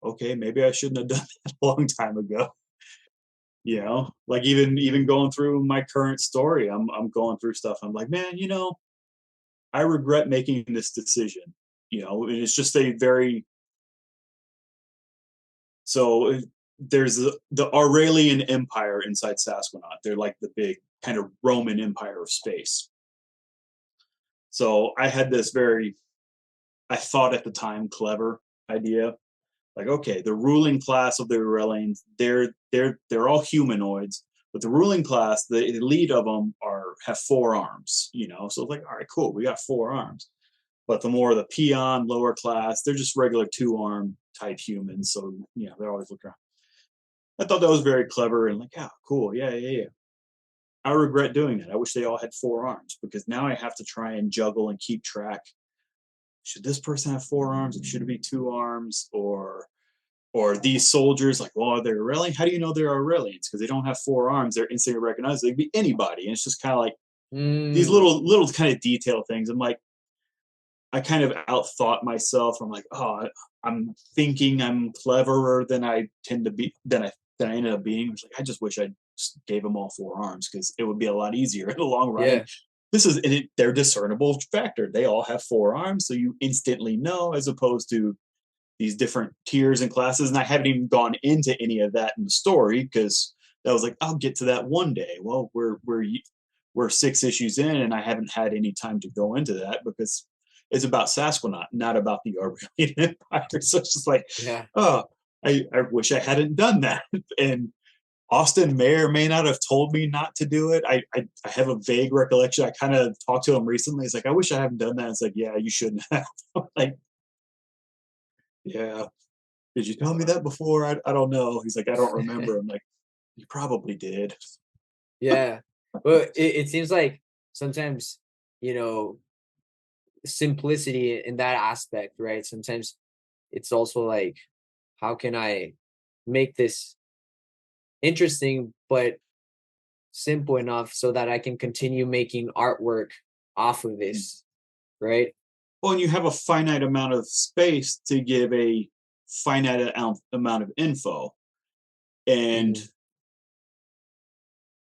okay, maybe I shouldn't have done that a long time ago. Like even going through my current story, I'm going through stuff. I'm like, man, I regret making this decision. And it's just a very so there's the Aurelian Empire inside Sasquatch. They're like the big kind of Roman Empire of space. So I had this I thought at the time, clever idea. Like, okay, the ruling class of the Aurelians, they're all humanoids, but the ruling class, the elite of them have 4 arms. So it's like, all right, cool, we got 4 arms. But the more the peon lower class, they're just regular 2-arm type humans. So they're always looking around. I thought that was very clever and like, yeah, cool, yeah, yeah, yeah. I regret doing that. I wish they all had 4 arms because now I have to try and juggle and keep track. Should this person have 4 arms? Should it be 2 arms? Or these soldiers, like, well, are they Aurelian? How do you know they're Aurelians? Because they don't have 4 arms. They're instantly recognized. They could be anybody. And it's just kind of like these Mm, little kind of detail things. I'm like, I kind of outthought myself. I'm like, oh, I'm thinking I'm cleverer than I tend to be, than I ended up being. It's like, I just wish I just gave them all 4 arms because it would be a lot easier in the long run. And yeah. they're discernible factor. They all have 4 arms, so you instantly know, as opposed to these different tiers and classes. And I haven't even gone into any of that in the story because that was like, I'll get to that one day. Well, we're 6 issues in, and I haven't had any time to go into that because it's about Sasquatch, not about the Aurelian Empire. So it's just like, Yeah. oh, I wish I hadn't done that. And Austin may or may not have told me not to do it. I have a vague recollection. I kind of talked to him recently. He's like, I wish I hadn't done that. It's like, yeah, you shouldn't have. Like, yeah, did you tell me that before? I don't know. He's like, I don't remember. I'm like, you probably did. Yeah. Well, it seems like sometimes, you know, simplicity in that aspect, right? Sometimes it's also like, how can I make this interesting but simple enough so that I can continue making artwork off of this, right? Well, and you have a finite amount of space to give a finite amount of info. And Mm,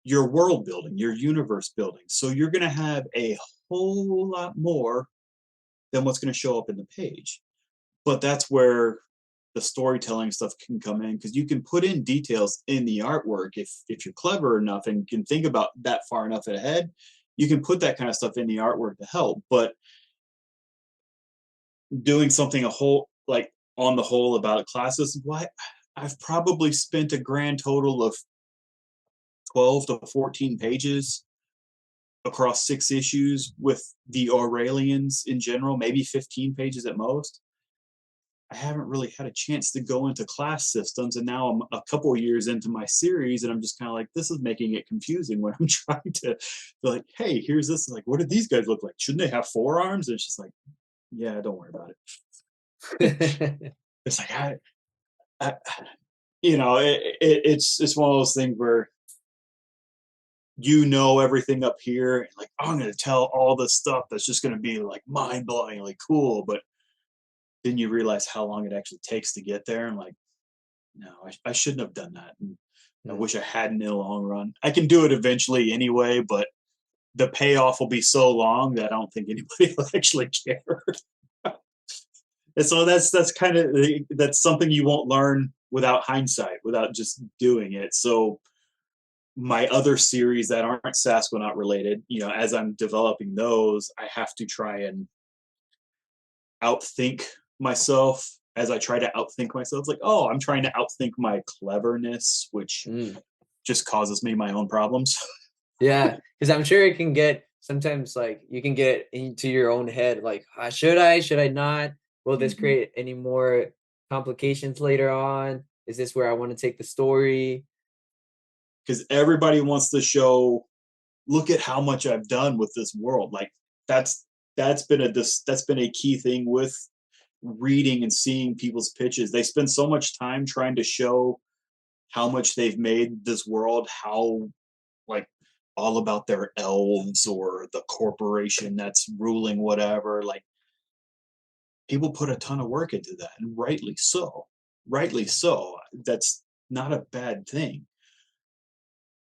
your world building, your universe building. So you're going to have a whole lot more than what's going to show up in the page. But that's where the storytelling stuff can come in because you can put in details in the artwork if you're clever enough and can think about that far enough ahead. You can put that kind of stuff in the artwork to help. But doing something a whole like on the whole about classes, what I've probably spent a grand total of 12 to 14 pages across 6 issues with the Aurelians in general, maybe 15 pages at most. I haven't really had a chance to go into class systems, and now I'm a couple of years into my series, and I'm just kind of like, this is making it confusing when I'm trying to like, hey, here's this. Like, what do these guys look like? Shouldn't they have 4 arms? And it's just like, yeah, don't worry about it. It's like I it's one of those things where everything up here and like, oh, I'm going to tell all this stuff that's just going to be like mind-blowingly cool, but then you realize how long it actually takes to get there and like, no, I shouldn't have done that, and I mm, wish I hadn't in the long run. I can do it eventually anyway, but the payoff will be so long that I don't think anybody will actually care. And so that's kind of that's something you won't learn without hindsight, without just doing it. So my other series that aren't Sasquatch related, as I'm developing those, I have to try and outthink myself as I try to outthink myself. It's like, oh, I'm trying to outthink my cleverness, which mm. just causes me my own problems. Yeah, because I'm sure it can get sometimes like you can get into your own head, like, should I? Should I not? Will this Mhm. create any more complications later on? Is this where I want to take the story? Because everybody wants to show, look at how much I've done with this world. Like that's that's been a key thing with reading and seeing people's pitches. They spend so much time trying to show how much they've made this world, how like all about their elves or the corporation that's ruling whatever. Like people put a ton of work into that, and rightly so. Rightly so. That's not a bad thing.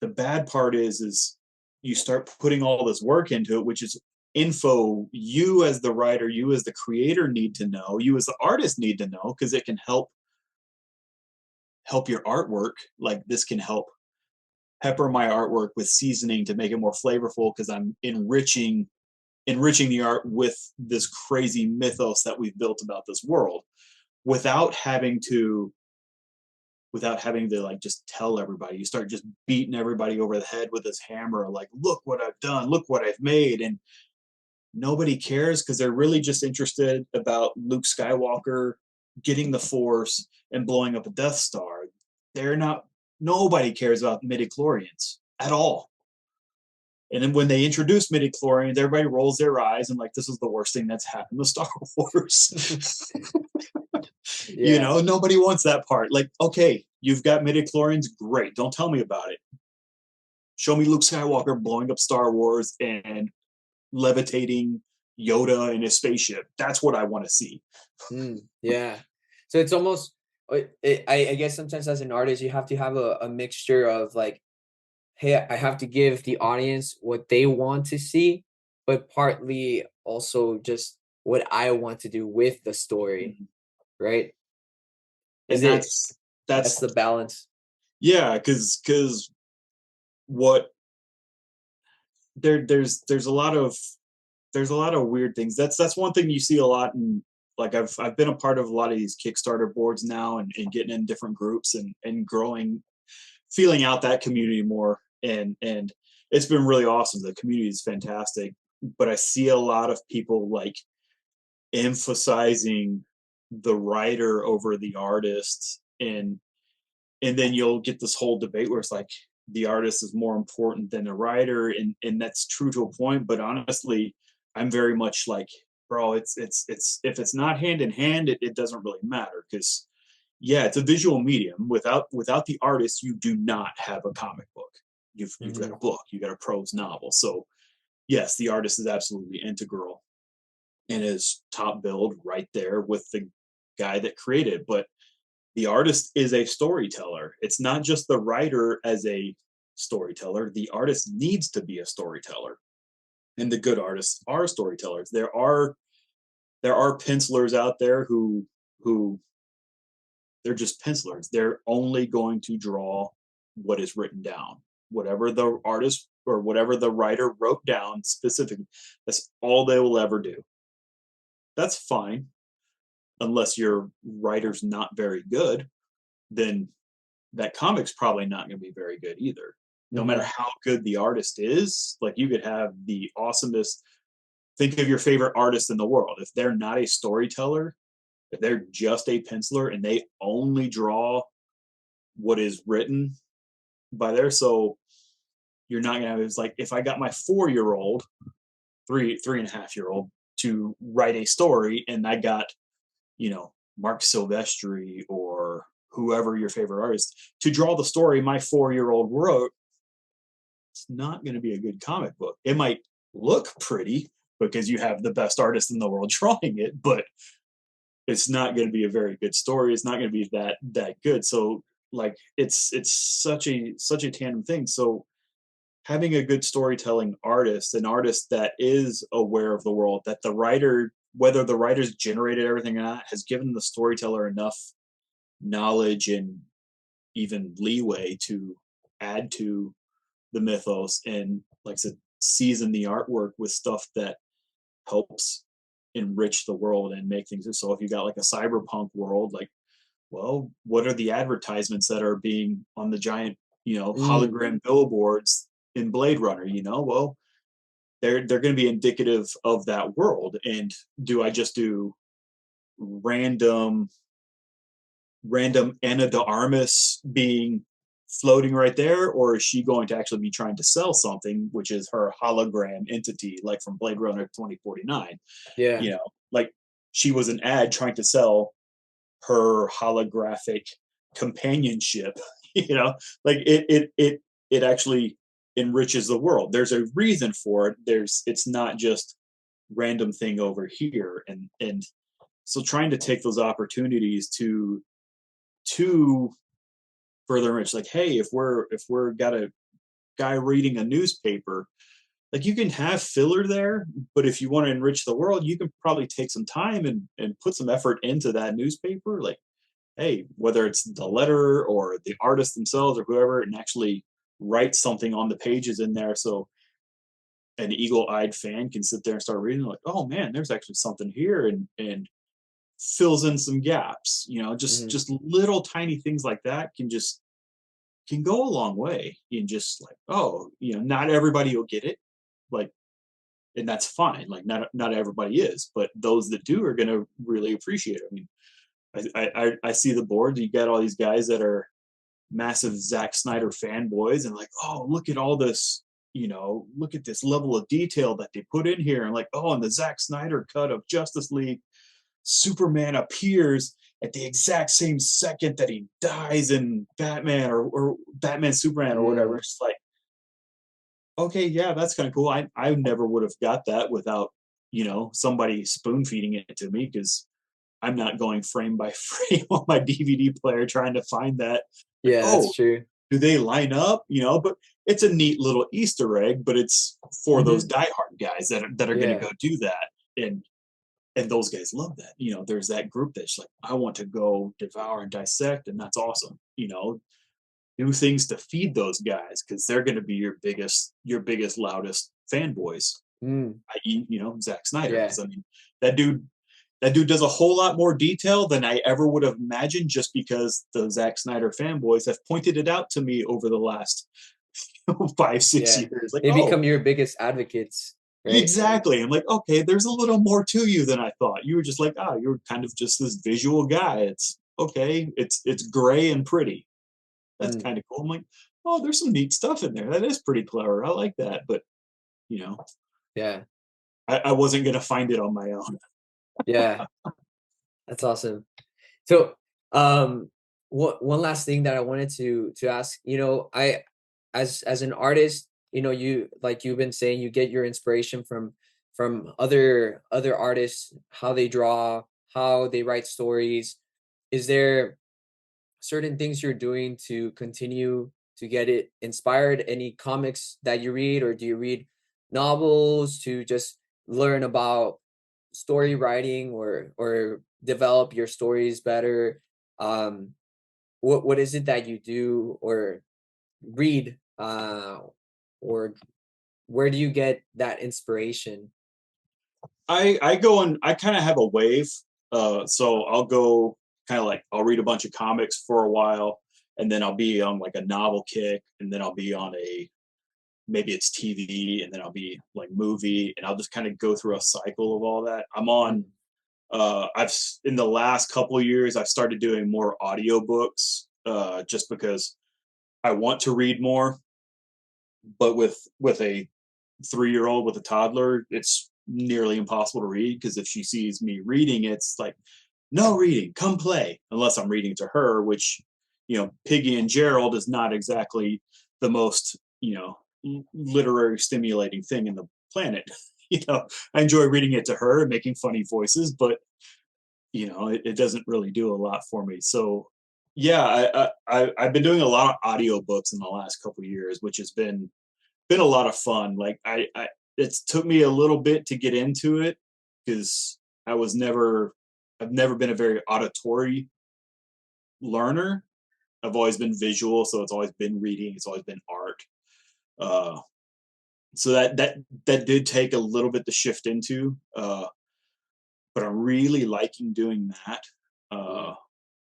The bad part is you start putting all this work into it, which is info you as the writer, you as the creator need to know, you as the artist need to know because it can help your artwork. Like this can help pepper my artwork with seasoning to make it more flavorful because I'm enriching the art with this crazy mythos that we've built about this world without having to like just tell everybody. You start just beating everybody over the head with this hammer, like, look what I've done, look what I've made. And nobody cares because they're really just interested about Luke Skywalker getting the Force and blowing up a Death Star. They're not, nobody cares about midichlorians at all. And then when they introduce midichlorians, everybody rolls their eyes and like, this is the worst thing that's happened to Star Wars. You Yeah. know, nobody wants that part. Like, okay, you've got midichlorians, great. Don't tell me about it. Show me Luke Skywalker blowing up Star Wars and levitating Yoda in his spaceship. That's what I want to see. Yeah. So it's almost, I guess sometimes as an artist, you have to have a mixture of like, hey, I have to give the audience what they want to see, but partly also just what I want to do with the story, Mhm. right? And Is it that's that's the balance? yeah, because what there's a lot of weird things. That's one thing you see a lot in like I've been a part of a lot of these Kickstarter boards now and getting in different groups and growing, feeling out that community more and it's been really awesome. The community is fantastic, but I see a lot of people like emphasizing the writer over the artist and then you'll get this whole debate where it's like the artist is more important than the writer and that's true to a point, but honestly I'm very much like, bro, it's if it's not hand in hand it doesn't really matter because yeah, it's a visual medium. Without the artist you do not have a comic book. You've got a Mhm. book, you got a prose novel. So yes, the artist is absolutely integral and is top billed right there with the guy that created, but the artist is a storyteller. It's not just the writer as a storyteller. The artist needs to be a storyteller. And the good artists are storytellers. There are pencilers out there who they're just pencilers. They're only going to draw what is written down. Whatever the artist or whatever the writer wrote down specifically, that's all they will ever do. That's fine unless your writer's not very good, then that comic's probably not going to be very good either. No matter Mhm. how good the artist is, like you could have the awesomest, think of your favorite artist in the world. If they're not a storyteller, if they're just a penciler and they only draw what is written by there, so you're not gonna have, it's like if I got my 4-year old, three and a half year old to write a story and I got, Mark Silvestri or whoever your favorite artist to draw the story my 4-year old wrote, it's not going to be a good comic book. It might look pretty because you have the best artist in the world drawing it, but it's not going to be a very good story. It's not going to be that good. So like it's such a tandem thing. So having a good storytelling artist, an artist that is aware of the world, that the writer, whether the writer's generated everything or not, has given the storyteller enough knowledge and even leeway to add to the mythos and like I said, season the artwork with stuff that helps enrich the world and make things. So if you got like a cyberpunk world, like, well, what are the advertisements that are being on the giant, Mm. hologram billboards in Blade Runner? Well, they're going to be indicative of that world. And do I just do random Anna de Armas being floating right there, or is she going to actually be trying to sell something, which is her hologram entity, like from Blade Runner 2049? Yeah. Like she was an ad trying to sell her holographic companionship, you know, like it actually enriches the world. There's a reason for it. It's not just random thing over here. And so trying to take those opportunities to further enrich, like, hey, if we're got a guy reading a newspaper, like you can have filler there, but if you want to enrich the world, you can probably take some time and put some effort into that newspaper. Like, hey, whether it's the letter or the artist themselves or whoever, and actually write something on the pages in there so an eagle-eyed fan can sit there and start reading, like, oh man, there's actually something here, and fills in some gaps. Mhm. Just little tiny things like that can go a long way in just like, oh, not everybody will get it, like, and that's fine. Like, not everybody is, but those that do are going to really appreciate it. I mean, I see the board. You got all these guys that are massive Zack Snyder fanboys, and like, oh, look at all this. Look at this level of detail that they put in here, and like, oh, and the Zack Snyder cut of Justice League, Superman appears at the exact same second that he dies in Batman, or Batman Superman or whatever. Mm, It's like, okay, yeah, that's kind of cool. I never would have got that without, somebody spoon feeding it to me, because I'm not going frame by frame on my DVD player trying to find that. Like, yeah, that's oh, true. do they line up? But it's a neat little Easter egg, but it's for those Mhm. diehard guys that are going to Yeah. go do that. And those guys love that. There's that group that's like, I want to go devour and dissect, and that's awesome. Do things to feed those guys, because they're going to be your biggest, loudest fanboys, Mm, i.e., Zack Snyder. yeah. Because I mean, that dude that dude does a whole lot more detail than I ever would have imagined, just because the Zack Snyder fanboys have pointed it out to me over the last 5, 6 Yeah. years. Like, They oh, become your biggest advocates, right? exactly. I'm like, okay, there's a little more to you than I thought. You were just like, you were kind of just this visual guy. It's okay. It's gray and pretty. That's Mm, kind of cool. I'm like, oh, there's some neat stuff in there. That is pretty clever. I like that. But you know, yeah. I wasn't gonna find it on my own. Yeah. That's awesome. So, one last thing that I wanted to ask, as an artist, you like you've been saying, you get your inspiration from other artists, how they draw, how they write stories. Is there certain things you're doing to continue to get it inspired? Any comics that you read, or do you read novels to just learn about story writing, or develop your stories better? Um, what is it that you do or read, or where do you get that inspiration? I go and I kind of have a wave. So I'll go kind of like, I'll read a bunch of comics for a while, and then I'll be on like a novel kick, and then I'll be on a, maybe it's TV, and then I'll be like movie, and I'll just kind of go through a cycle of all that. I'm on. Mm, In the last couple of years, I've started doing more audiobooks, just because I want to read more, but with a 3-year old with a toddler, it's nearly impossible to read, because if she sees me reading, it's like, no reading, come play, unless I'm reading to her, which, Piggy and Gerald is not exactly the most, literary stimulating thing in the planet. I enjoy reading it to her and making funny voices, but it doesn't really do a lot for me. So yeah, I've been doing a lot of audiobooks in the last couple of years, which has been a lot of fun. Like, it's took me a little bit to get into it, because I was never I've never been a very auditory learner. I've always been visual, so it's always been reading, it's always been art. Uh, so that did take a little bit to shift into, but I'm really liking doing that. Uh, mm,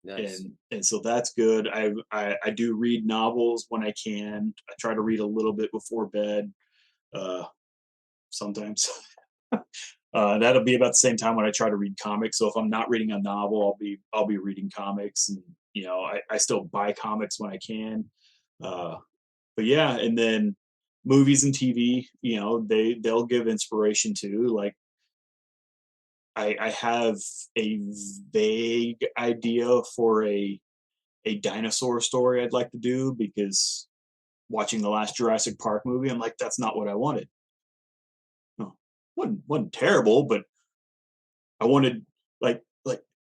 nice. and so that's good. I do read novels when I can. I try to read a little bit before bed. Uh, Sometimes. That'll be about the same time when I try to read comics. So if I'm not reading a novel, I'll be reading comics, and I still buy comics when I can. Uh, but yeah, and then movies and TV, they'll give inspiration too. Like, I have a vague idea for a a dinosaur story I'd like to do because watching the last Jurassic Park movie, I'm like, that's not what I wanted. No, wasn't terrible, but I wanted like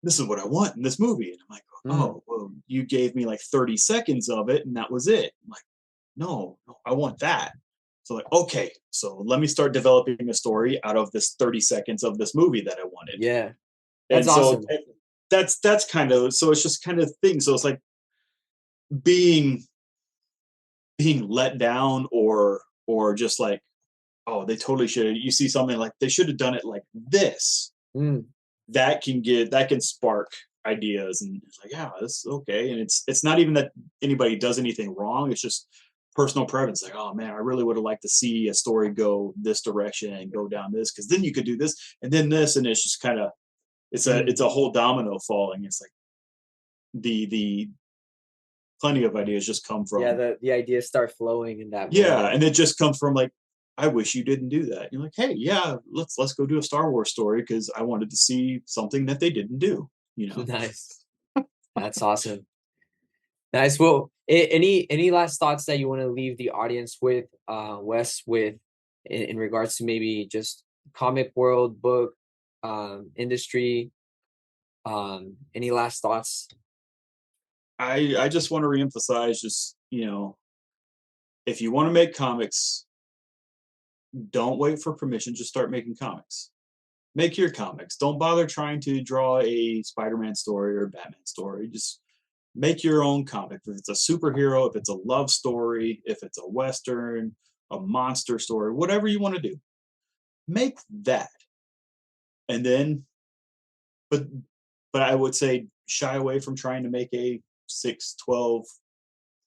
this is what I want in this movie. And I'm like, Mm, oh, well, you gave me like 30 seconds of it, and that was it. I'm like, no, no, I want that. So like, okay, so let me start developing a story out of this 30 seconds of this movie that I wanted. yeah, that's And so awesome. that's kind of so it's just kind of thing. So it's like being being let down or just like, oh, they totally should. You see something like they should have done it like this. Mm, That can spark ideas and it's like, yeah, this is okay. And it's not even that anybody does anything wrong. It's just personal preference. Like, oh man, I really would have liked to see a story go this direction and go down this because then you could do this and then this, and it's just kind of mm. it's a whole domino falling. It's like the plenty of ideas just come Yeah, from the ideas start flowing in that yeah, moment. and it just comes from like, I wish you didn't do that. You're like, hey, yeah, let's go do a Star Wars story because I wanted to see something that they didn't do. You know, Nice. That's awesome. Nice. Well, any last thoughts that you want to leave the audience with, Wes, with in regards to maybe just comic world, book, industry? Any last thoughts? I just want to reemphasize, just if you want to make comics, don't wait for permission. Just start making comics. Make your comics. Don't bother trying to draw a Spider-Man story or a Batman story. Just make your own comic. If it's a superhero, if it's a love story, if it's a western, a monster story, whatever you want to do, make that. And then, but but I would say shy away from trying to make a 6, 12,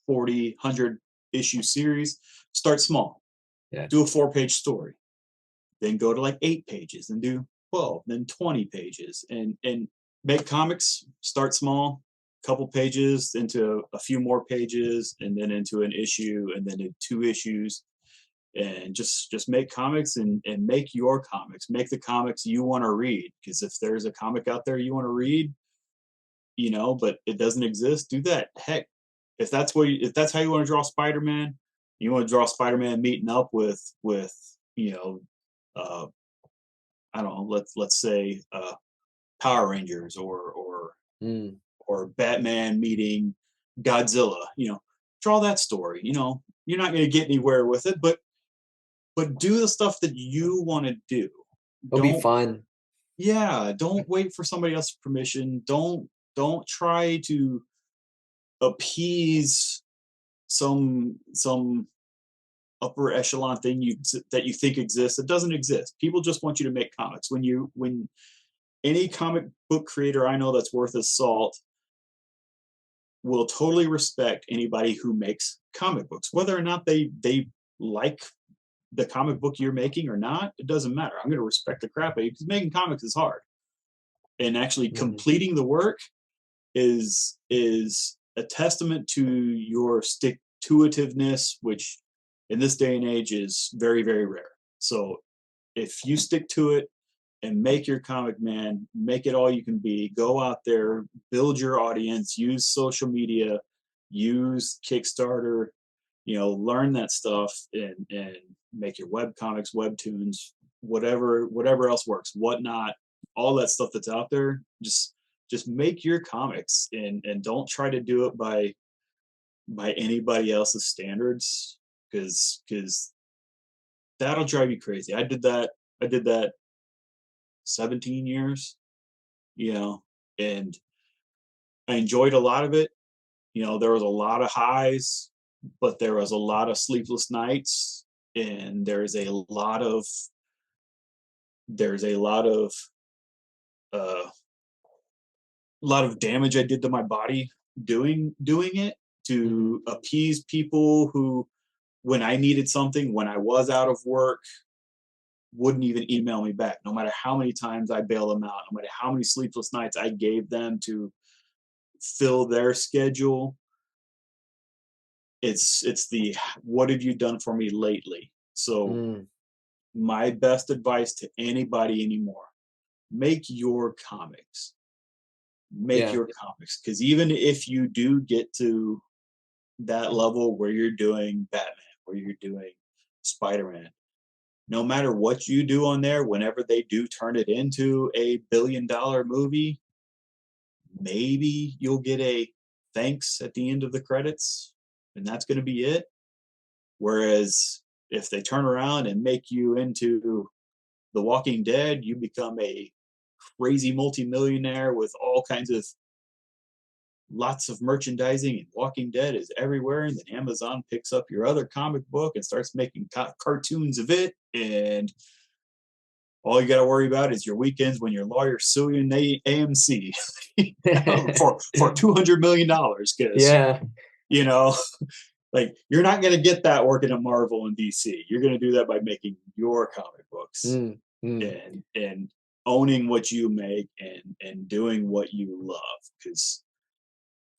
40, 100 issue series. Start small. Yeah. Do a 4-page story. Then go to like 8 pages and do 12, then 20 pages and make comics. Start small, couple pages into a few more pages and then into an issue and then in 2 issues, and just make comics and make your comics. Make the comics you want to read, because if there's a comic out there you want to read, but it doesn't exist, do that. Heck, if that's how you want to draw Spider-Man, you want to draw Spider-Man meeting up with you know uh I don't know, let's say Power Rangers Mm, or Batman meeting Godzilla, draw that story. You're not going to get anywhere with it, but do the stuff that you want to do. it'll be Don't fun. Yeah, don't wait for somebody else's permission. Don't try to appease some upper echelon thing that you think exists. It doesn't exist. People just want you to make comics. When any comic book creator I know that's worth his salt will totally respect anybody who makes comic books, whether or not they like the comic book you're making or not. It doesn't matter. I'm going to respect the crap out of you because making comics is hard, and actually Mhm. completing the work is a testament to your stick to itiveness, which in this day and age is very, very rare. So if you stick to it and make your comic, man, make it all you can be. Go out there, build your audience, use social media, use Kickstarter, learn that stuff and make your web comics, webtoons, whatever else works, whatnot, all that stuff that's out there. Just make your comics and don't try to do it by anybody else's standards, because that'll drive you crazy. I did that 17 years, you know, and I enjoyed a lot of it. There was a lot of highs, but there was a lot of sleepless nights, and there's uh, a lot of damage I did to my body doing it Mhm. to appease people who, when I needed something, when I was out of work, wouldn't even email me back, no matter how many times I bailed them out, no matter how many sleepless nights I gave them to fill their schedule. It's the, what have you done for me lately? So Mm, my best advice to anybody anymore: make your comics. make Yeah. your comics. Because even if you do get to that level where you're doing Batman, where you're doing Spider-Man, no matter what you do on there, whenever they do turn it into a $1 billion movie, maybe you'll get a thanks at the end of the credits, and that's going to be it. Whereas if they turn around and make you into The Walking Dead, you become a crazy multimillionaire with all kinds of lots of merchandising, and Walking Dead is everywhere. And then Amazon picks up your other comic book and starts making cartoons of it. And all you got to worry about is your weekends when your lawyer's suing AMC for $200 million, because Yeah. you know, like, you're not going to get that working at Marvel and DC. You're going to do that by making your comic books Mm, mm, and owning what you make and doing what you love. Because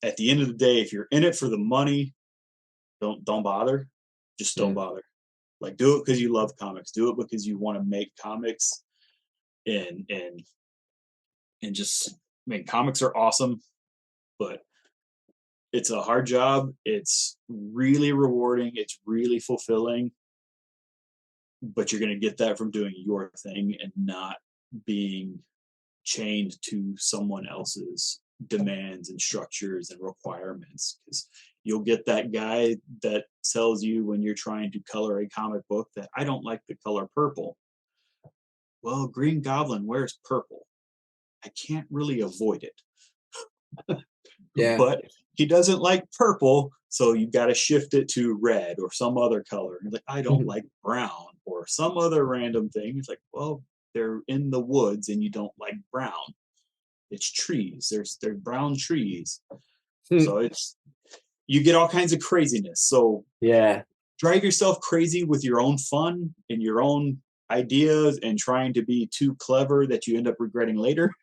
at the end of the day, if you're in it for the money, don't bother. Just don't mm. bother. Like, do it because you love comics. Do it because you want to make comics, and and and just, I mean, comics are awesome, but it's a hard job. It's really rewarding. It's really fulfilling, but you're going to get that from doing your thing and not being chained to someone else's demands and structures and requirements. Because you'll get that guy that tells you when you're trying to color a comic book that I don't like the color purple. Well, Green Goblin wears purple. I can't really avoid it. Yeah. But he doesn't like purple, so you got to shift it to red or some other color. And like, I don't like brown or some other random thing. It's like, well, they're in the woods and you don't like brown. It's trees. There's brown trees. So it's, you get all kinds of craziness. So Yeah. drive yourself crazy with your own fun and your own ideas and trying to be too clever that you end up regretting later.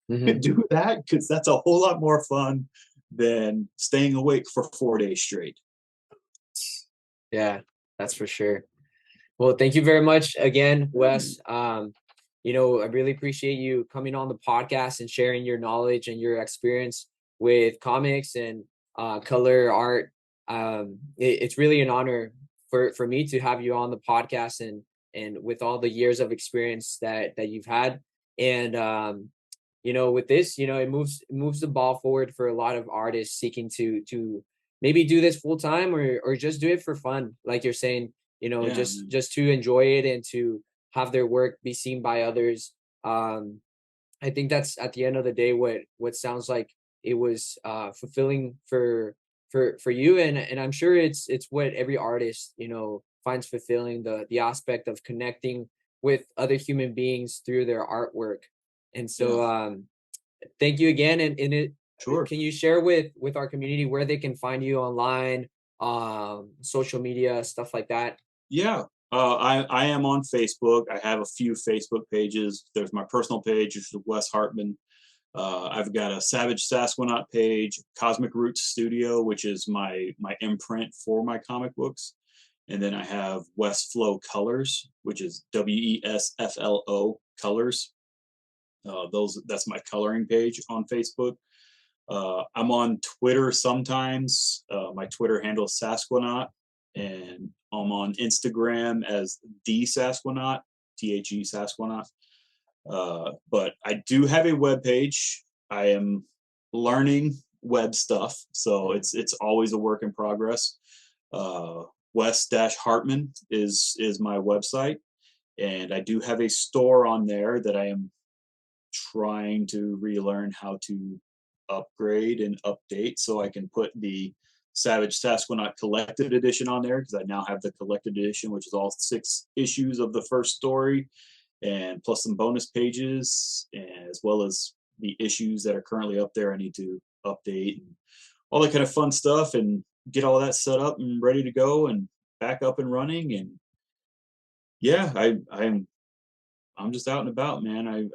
Hmm. Do that, because that's a whole lot more fun than staying awake for 4 days straight. Yeah, that's for sure. Well, thank you very much again, Wes. I really appreciate you coming on the podcast and sharing your knowledge and your experience with comics and color art. It's really an honor for me to have you on the podcast, and with all the years of experience that you've had. And with this, it moves the ball forward for a lot of artists seeking to maybe do this full time, or just do it for fun, like you're saying, Yeah, just man. just to enjoy it and to have their work be seen by others. I think that's at the end of the day what sounds like it was fulfilling for you, and I'm sure it's what every artist finds fulfilling, the aspect of connecting with other human beings through their artwork. And Yeah, so thank you again. sure. Can you share with our community where they can find you online, social media, stuff like that? Yeah. I am on Facebook. I have a few Facebook pages. There's my personal page, which is Wes Hartman. I've got a Savage Sasquatch page, Cosmic Roots Studio, which is my imprint for my comic books. And then I have West Flow Colors, which is WESFLO Colors. That's my coloring page on Facebook. I'm on Twitter sometimes. My Twitter handle is Sasquatch, and I'm on Instagram as the Sasquatch, THE Sasquatch. But I do have a web page. I am learning web stuff, so it's always a work in progress. Wes-Hartman is my website, and I do have a store on there that I am trying to relearn how to upgrade and update so I can put the Savage Sasquatch Collected Edition on there, because I now have the Collected Edition, which is all 6 issues of the first story, and plus some bonus pages, as well as the issues that are currently up there I need to update and all that kind of fun stuff, and get all that set up and ready to go and back up and running. And yeah, I'm just out and about, man.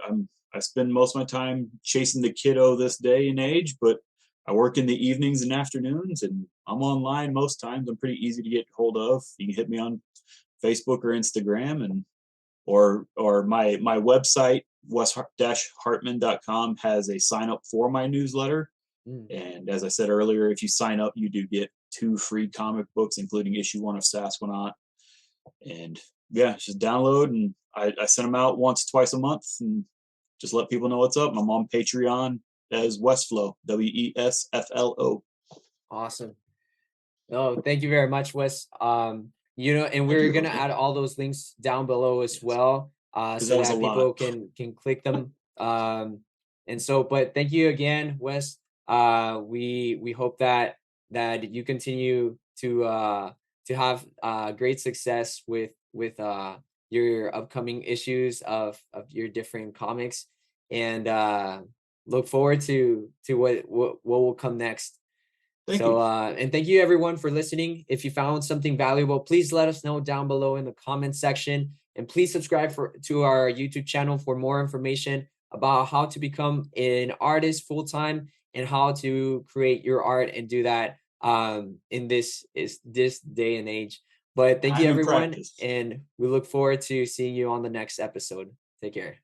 I spend most of my time chasing the kiddo this day and age, but I work in the evenings and afternoons, and I'm online most times. I'm pretty easy to get hold of. You can hit me on Facebook or Instagram, and or my website, wes-hartman.com, has a sign up for my newsletter. Mm. And as I said earlier, if you sign up, you do get 2 free comic books, including issue 1 of Sasquatch. And yeah, just download, and I send them out once, twice a month, and just let people know what's up. I'm on Patreon as Westflow, Wesflo. Awesome. No, thank you very much, Wes. And Thank we're you, gonna Jose. add all those links down below as Yes, well, because so that was a that lot. people can click them. And so, but thank you again, Wes. We hope that you continue to have great success with your upcoming issues of your different comics, and look forward to what will come next. Thank you. So, and thank you everyone for listening. If you found something valuable, please let us know down below in the comment section. And please subscribe to our YouTube channel for more information about how to become an artist full time and how to create your art and do that in this day and age. But thank you I'm in everyone, practice. and we look forward to seeing you on the next episode. Take care.